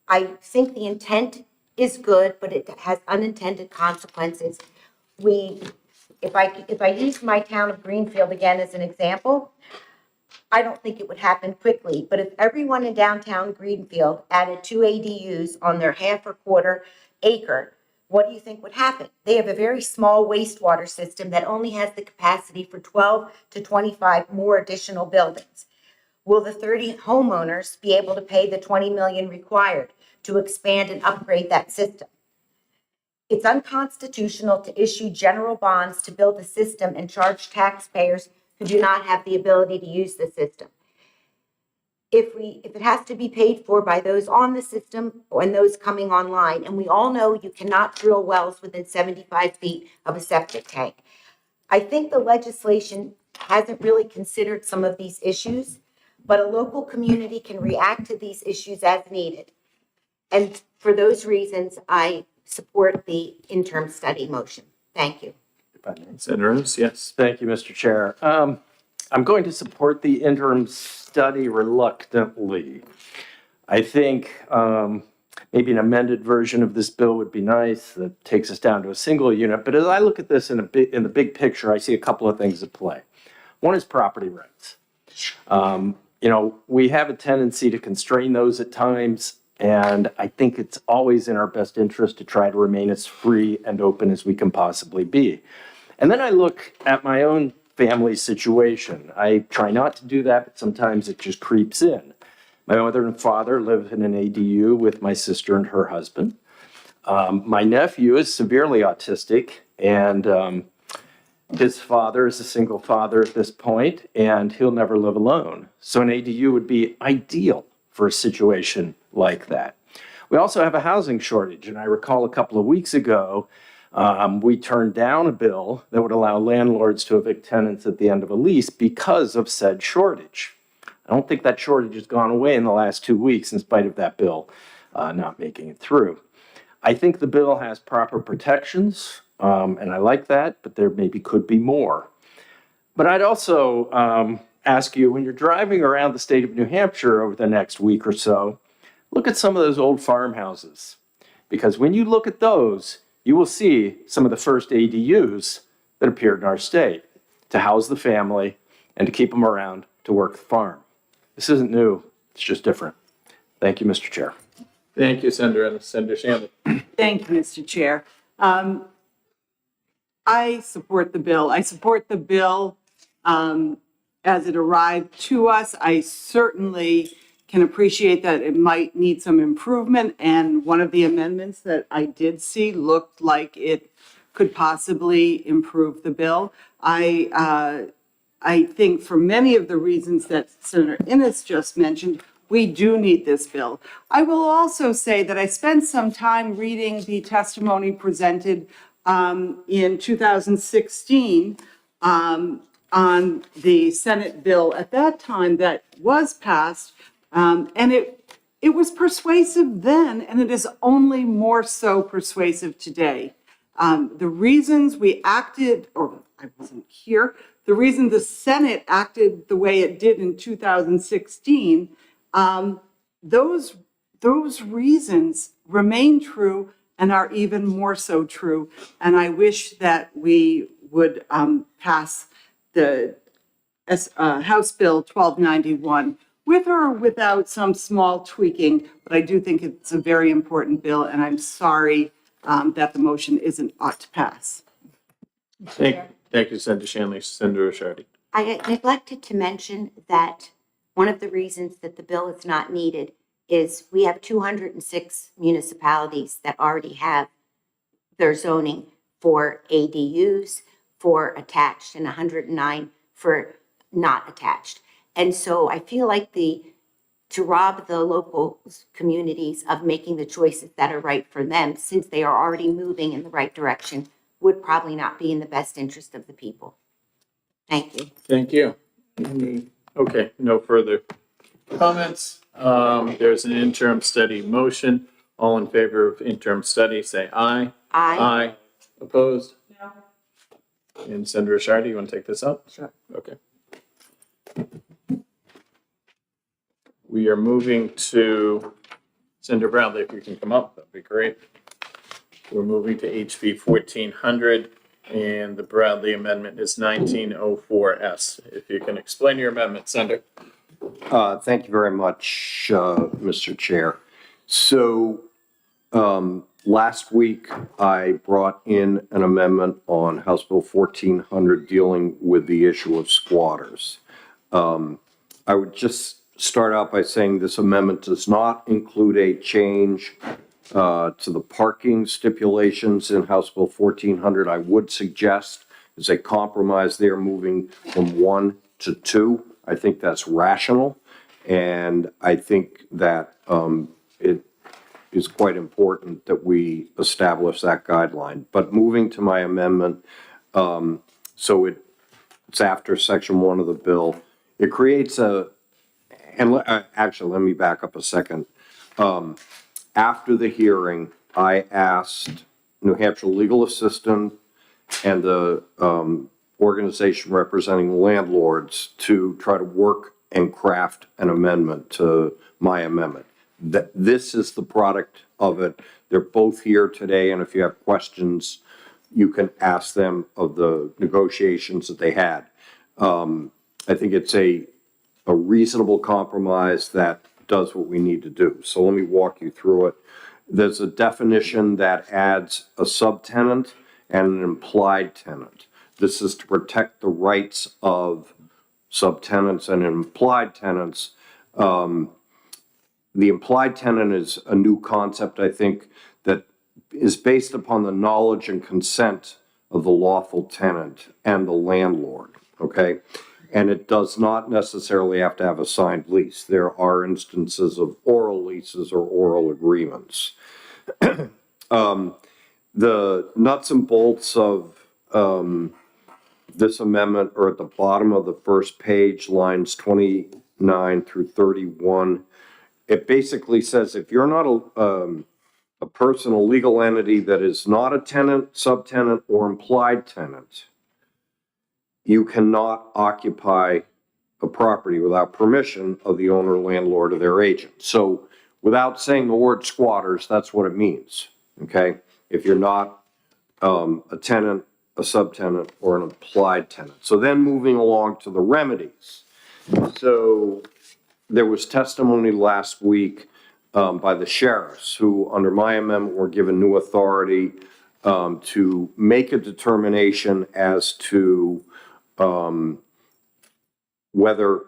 I think the intent is good, but it has unintended consequences. If I use my town of Greenfield again as an example, I don't think it would happen quickly, but if everyone in downtown Greenfield added 2 ADUs on their half or quarter acre, what do you think would happen? They have a very small wastewater system that only has the capacity for 12 to 25 more additional buildings. Will the 30 homeowners be able to pay the 20 million required to expand and upgrade that system? It's unconstitutional to issue general bonds to build a system and charge taxpayers who do not have the ability to use the system. If it has to be paid for by those on the system and those coming online, and we all know you cannot drill wells within 75 feet of a septic tank. I think the legislation hasn't really considered some of these issues, but a local community can react to these issues as needed. And for those reasons, I support the interim study motion. Thank you. Senator Ennis, yes. Thank you, Mr. Chair. I'm going to support the interim study reluctantly. I think maybe an amended version of this bill would be nice that takes us down to a single unit. But as I look at this in the big picture, I see a couple of things at play. One is property rights. We have a tendency to constrain those at times, and I think it's always in our best interest to try to remain as free and open as we can possibly be. And then I look at my own family situation. I try not to do that, but sometimes it just creeps in. My mother and father live in an ADU with my sister and her husband. My nephew is severely autistic, and his father is a single father at this point, and he'll never live alone. So an ADU would be ideal for a situation like that. We also have a housing shortage, and I recall a couple of weeks ago, we turned down a bill that would allow landlords to evict tenants at the end of a lease because of said shortage. I don't think that shortage has gone away in the last 2 weeks in spite of that bill not making it through. I think the bill has proper protections, and I like that, but there maybe could be more. But I'd also ask you, when you're driving around the state of New Hampshire over the next week or so, look at some of those old farmhouses. Because when you look at those, you will see some of the first ADUs that appeared in our state to house the family and to keep them around to work the farm. This isn't new, it's just different. Thank you, Mr. Chair. Thank you, Senator Ennis. Senator Shamlin. Thank you, Mr. Chair. I support the bill. I support the bill as it arrived to us. I certainly can appreciate that it might need some improvement, and one of the amendments that I did see looked like it could possibly improve the bill. I think for many of the reasons that Senator Ennis just mentioned, we do need this bill. I will also say that I spent some time reading the testimony presented in 2016 on the Senate bill at that time that was passed, and it was persuasive then, and it is only more so persuasive today. The reasons we acted, or I wasn't here, the reason the Senate acted the way it did in 2016, those reasons remain true and are even more so true. And I wish that we would pass the House Bill 1291 with or without some small tweaking, but I do think it's a very important bill, and I'm sorry that the motion isn't ought to pass. Thank you, Senator Shanley. Senator Ricciardi. I neglected to mention that one of the reasons that the bill is not needed is we have 206 municipalities that already have their zoning for ADUs, for attached, and 109 for not attached. And so I feel like to rob the local communities of making the choices that are right for them, since they are already moving in the right direction, would probably not be in the best interest of the people. Thank you. Thank you. Okay, no further comments. There's an interim study motion. All in favor of interim study, say aye. Aye. Aye. Opposed? No. And Senator Ricciardi, you want to take this up? Sure. Okay. We are moving to Senator Bradley, if you can come up, that'd be great. We're moving to HB 1400, and the Bradley amendment is 1904S. If you can explain your amendment, Senator. Thank you very much, Mr. Chair. So last week, I brought in an amendment on House Bill 1400 dealing with the issue of squatters. I would just start out by saying this amendment does not include a change to the parking stipulations in House Bill 1400. I would suggest is a compromise there, moving from 1 to 2. I think that's rational, and I think that it is quite important that we establish that guideline. But moving to my amendment, so it's after Section 1 of the bill. It creates actually, let me back up a second. After the hearing, I asked New Hampshire legal assistant and the organization representing landlords to try to work and craft an amendment to my amendment. This is the product of it. They're both here today, and if you have questions, you can ask them of the negotiations that they had. I think it's a reasonable compromise that does what we need to do. So let me walk you through it. There's a definition that adds a subtenant and an implied tenant. This is to protect the rights of subtenants and implied tenants. The implied tenant is a new concept, I think, that is based upon the knowledge and consent of the lawful tenant and the landlord, okay? And it does not necessarily have to have a signed lease. There are instances of oral leases or oral agreements. The nuts and bolts of this amendment are at the bottom of the first page, lines 29 through 31. It basically says if you're not a person, a legal entity that is not a tenant, subtenant, or implied tenant, you cannot occupy a property without permission of the owner, landlord, or their agent. So without saying the word squatters, that's what it means, okay? If you're not a tenant, a subtenant, or an implied tenant. So then moving along to the remedies. So there was testimony last week by the sheriffs who, under my amendment, were given new authority to make a determination as to whether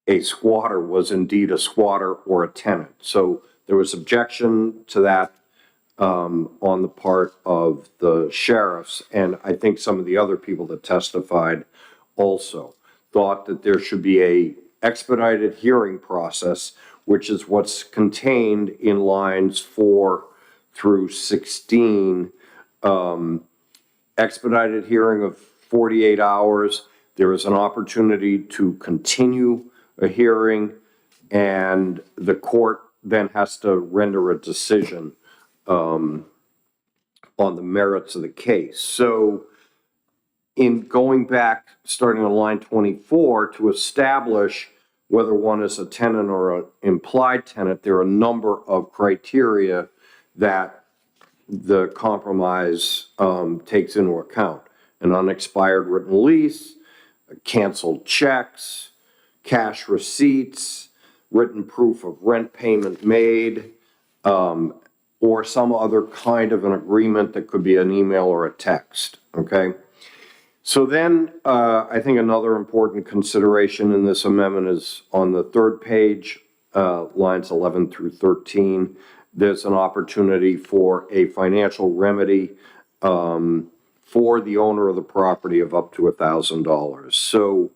a squatter was indeed a squatter or a tenant. So there was objection to that on the part of the sheriffs, and I think some of the other people that testified also thought that there should be a expedited hearing process, which is what's contained in lines 4 through 16. Expedited hearing of 48 hours. There is an opportunity to continue a hearing, and the court then has to render a decision on the merits of the case. So in going back, starting on line 24, to establish whether one is a tenant or an implied tenant, there are a number of criteria that the compromise takes into account. An unexpired written lease, canceled checks, cash receipts, written proof of rent payment made, or some other kind of an agreement that could be an email or a text, okay? So then, I think another important consideration in this amendment is on the third page, lines 11 through 13. There's an opportunity for a financial remedy for the owner of the property of up to $1,000. So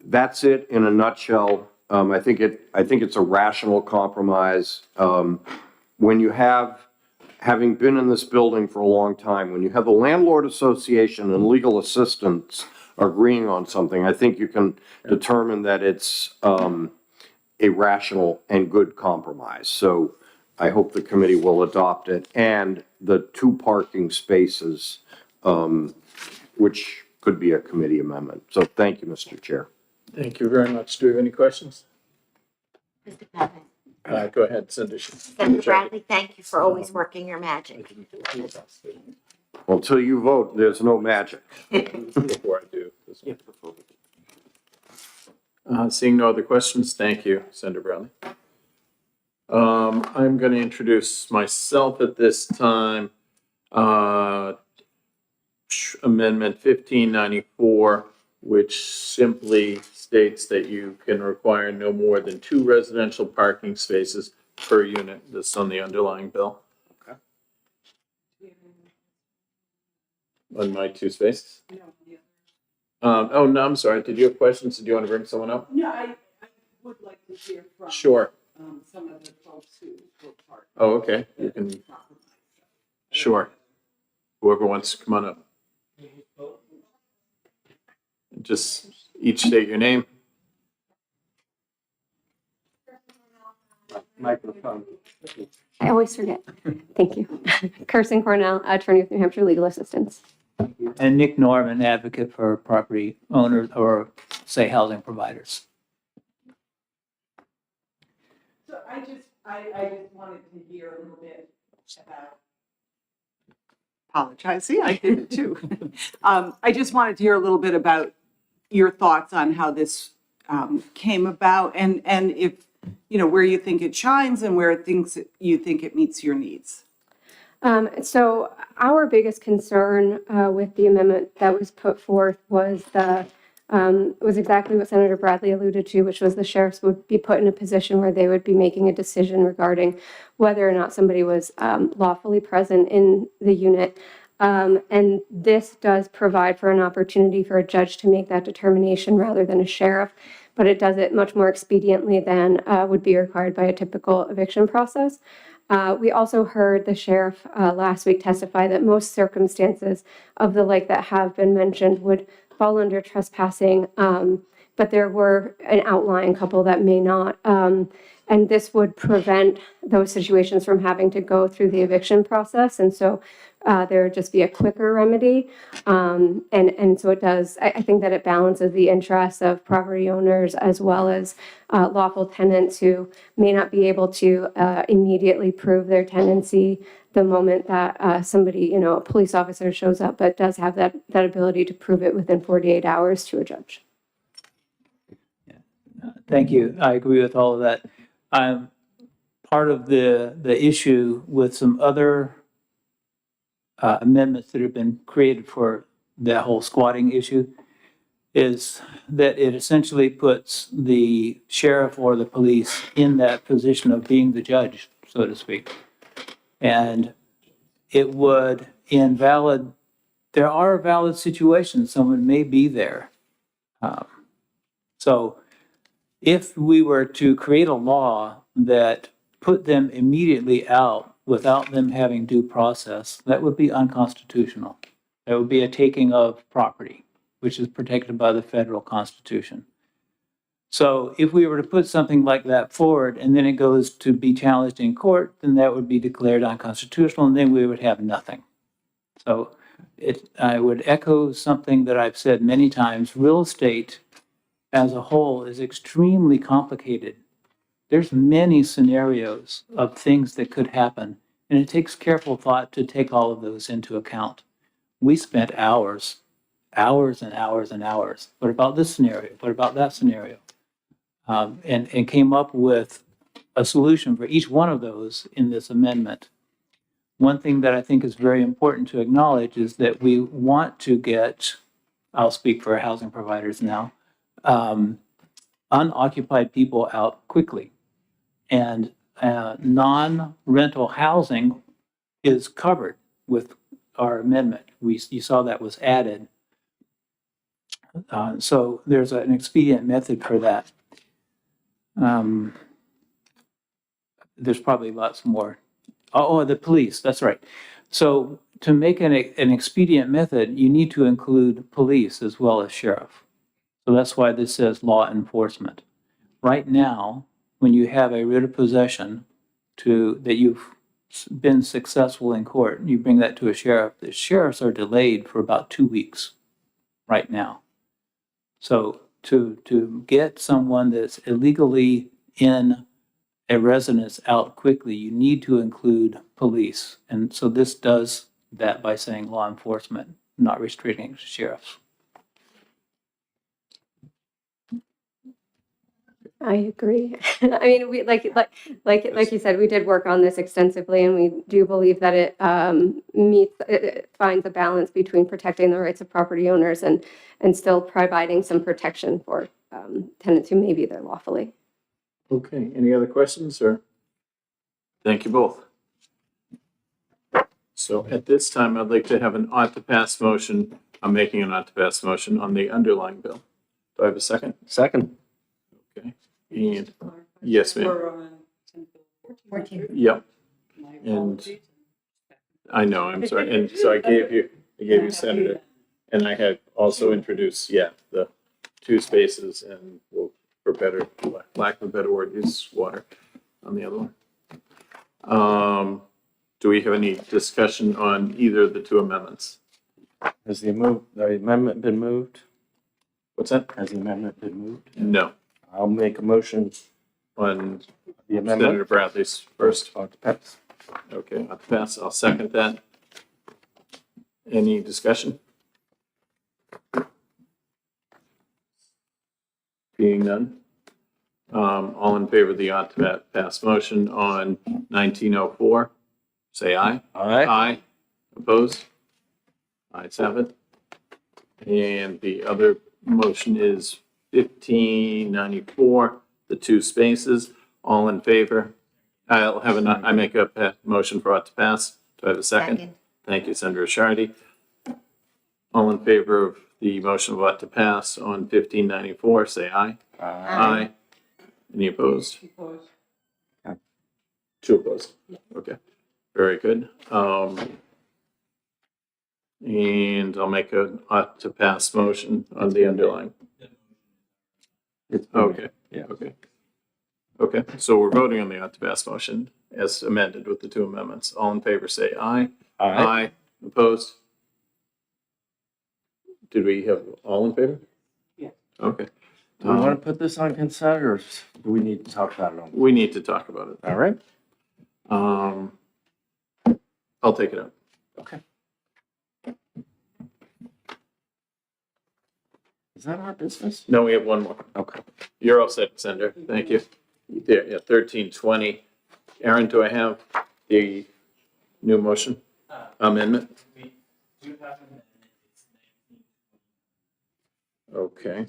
that's it in a nutshell. I think it's a rational compromise. When you have, having been in this building for a long time, when you have the landlord association and legal assistants agreeing on something, I think you can determine that it's a rational and good compromise. So I hope the committee will adopt it, and the 2 parking spaces, which could be a committee amendment. So thank you, Mr. Chair. Thank you very much. Do we have any questions? Mr. Pepe. Go ahead, Senator. Senator Bradley, thank you for always working your magic. Well, till you vote, there's no magic. Before I do this one. Seeing no other questions, thank you, Senator Bradley. I'm going to introduce myself at this time. Amendment 1594, which simply states that you can require no more than 2 residential parking spaces per unit. This is on the underlying bill. Okay. On my 2 spaces? Oh, no, I'm sorry. Did you have questions? Did you want to bring someone up? Yeah, I would like to hear from. Sure. Some of the folks who were part. Oh, okay. You can. Sure. Whoever wants to come on up. Just each state your name. Microphone. I always forget. Thank you. Kirsten Cornell, attorney with New Hampshire Legal Assistance. And Nick Norman, advocate for property owners or, say, housing providers. So I just wanted to hear a little bit about. Apologize. See, I did it too. I just wanted to hear a little bit about your thoughts on how this came about, and if, you know, where you think it shines and where you think it meets your needs. So our biggest concern with the amendment that was put forth was exactly what Senator Bradley alluded to, which was the sheriffs would be put in a position where they would be making a decision regarding whether or not somebody was lawfully present in the unit. And this does provide for an opportunity for a judge to make that determination rather than a sheriff, but it does it much more expediently than would be required by a typical eviction process. We also heard the sheriff last week testify that most circumstances of the like that have been mentioned would fall under trespassing, but there were an outlying couple that may not. And this would prevent those situations from having to go through the eviction process. And so there would just be a quicker remedy. And so it does, I think that it balances the interests of property owners as well as lawful tenants who may not be able to immediately prove their tenancy the moment that somebody, you know, a police officer shows up, but does have that ability to prove it within 48 hours to a judge. Thank you. I agree with all of that. Part of the issue with some other amendments that have been created for that whole squatting issue is that it essentially puts the sheriff or the police in that position of being the judge, so to speak. And it would there are valid situations, someone may be there. So if we were to create a law that put them immediately out without them having due process, that would be unconstitutional. That would be a taking of property, which is protected by the federal Constitution. So if we were to put something like that forward and then it goes to be challenged in court, then that would be declared unconstitutional and then we would have nothing. So I would echo something that I've said many times. Real estate as a whole is extremely complicated. There's many scenarios of things that could happen, and it takes careful thought to take all of those into account. We spent hours and hours and hours. What about this scenario? What about that scenario? And came up with a solution for each one of those in this amendment. One thing that I think is very important to acknowledge is that we want to get, I'll speak for housing providers now, unoccupied people out quickly. And non-rental housing is covered with our amendment. You saw that was added. So there's an expedient method for that. There's probably lots more. Oh, the police, that's right. So to make an expedient method, you need to include police as well as sheriff. So that's why this says law enforcement. Right now, when you have a writ of possession that you've been successful in court, you bring that to a sheriff, the sheriffs are delayed for about 2 weeks right now. So to get someone that's illegally in a residence out quickly, you need to include police. And so this does that by saying law enforcement, not restricting sheriffs. I agree. I mean, we like you said, we did work on this extensively, and we do believe that it it finds a balance between protecting the rights of property owners and still providing some protection for tenants who may be there lawfully. Okay, any other questions or? Thank you both. So at this time, I'd like to have an ought to pass motion. I'm making an ought to pass motion on the underlying bill. Do I have a second? Second. Okay, and yes, ma'am. 14. Yep. And I know, I'm sorry. And so I gave you Senator, and I had also introduced, the 2 spaces and we'll, for lack of a better word, use water on the other one. Do we have any discussion on either of the 2 amendments? Has the amendment been moved? What's that? Has the amendment been moved? No. I'll make a motion On the amendment. Senator Bradley's first. Ought to pass. Okay, ought to pass. I'll second that. Any discussion? Being none. All in favor of the ought to pass motion on 1904, say aye. Aye. Aye. Opposed? Ayes have it. And the other motion is 1594, the 2 spaces. All in favor? I make a motion for ought to pass. Do I have a second? Second. Thank you, Senator Shardy. All in favor of the motion of ought to pass on 1594, say aye. Aye. Any opposed? Opposed. 2 opposed. Okay, very good. And I'll make a ought to pass motion on the underlying. Okay, Yeah. Okay, so we're voting on the ought to pass motion as amended with the 2 amendments. All in favor, say aye. Aye. Opposed? Did we have all in favor? Yeah. Okay. Do we want to put this on consent or do we need to talk about it on? We need to talk about it. All right. I'll take it up. Okay. Is that our business? No, we have one more. Okay. You're all set, Senator. Thank you. Yeah, 1320. Aaron, do I have the new motion amendment? Okay.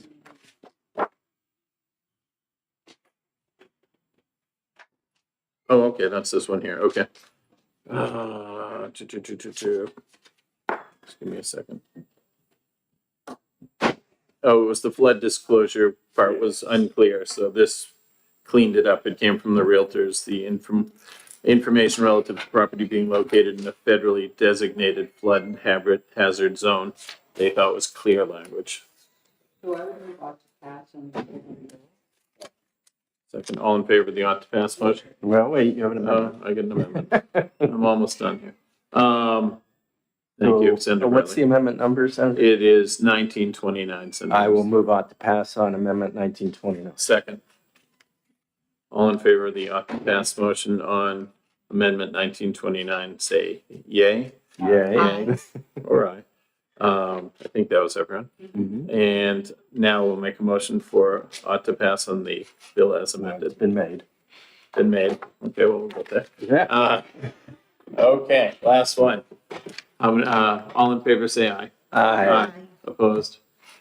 Oh, okay, that's this one here. Okay. Just give me a second. Oh, it was the flood disclosure part was unclear, so this cleaned it up. It came from the realtors. information relative to property being located in a federally designated flood and hazard zone. They thought was clear language. Second, all in favor of the ought to pass motion? Well, wait, you have an amendment. I get an amendment. I'm almost done here. Thank you, Senator What's the Bradley. amendment number, Senator? It is 1929, Senator. I will move on to pass on amendment 1929. Second. All in favor of the ought to pass motion on amendment 1929, say yay. Yay. Or aye. I think that was everyone. Mhm. And now we'll make a motion for ought to pass on the bill as amended. It's been made. Been made. Okay, well, we'll get there. Yeah. Okay, last one. All in favor, say aye. Aye. Opposed?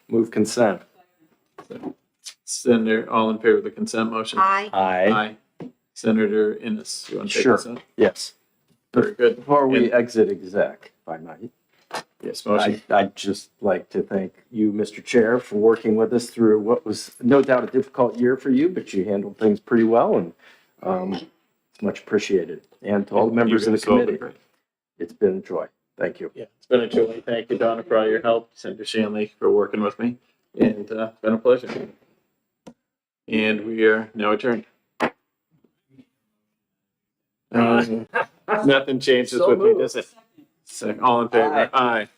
Move consent. Senator, all in favor of the consent motion? Aye. Aye. Senator Innes, you want to take Sure. this up? Yes. Very good. Before we And- exit exec, if I might, Yes, motion. I'd just like to thank you, Mr. Chair, for working with us through what was no doubt a difficult year for you, but you handled things pretty well, and it's much appreciated. And to all the members of the You guys all did committee, great. it's been a joy. Thank you. Yeah, it's been a joy. Thank you, Donna, for all your help. Senator Shanley for working with me. And it's been a pleasure. And we are now adjourned. Nothing changes with me, does it? So, all in favor? Aye.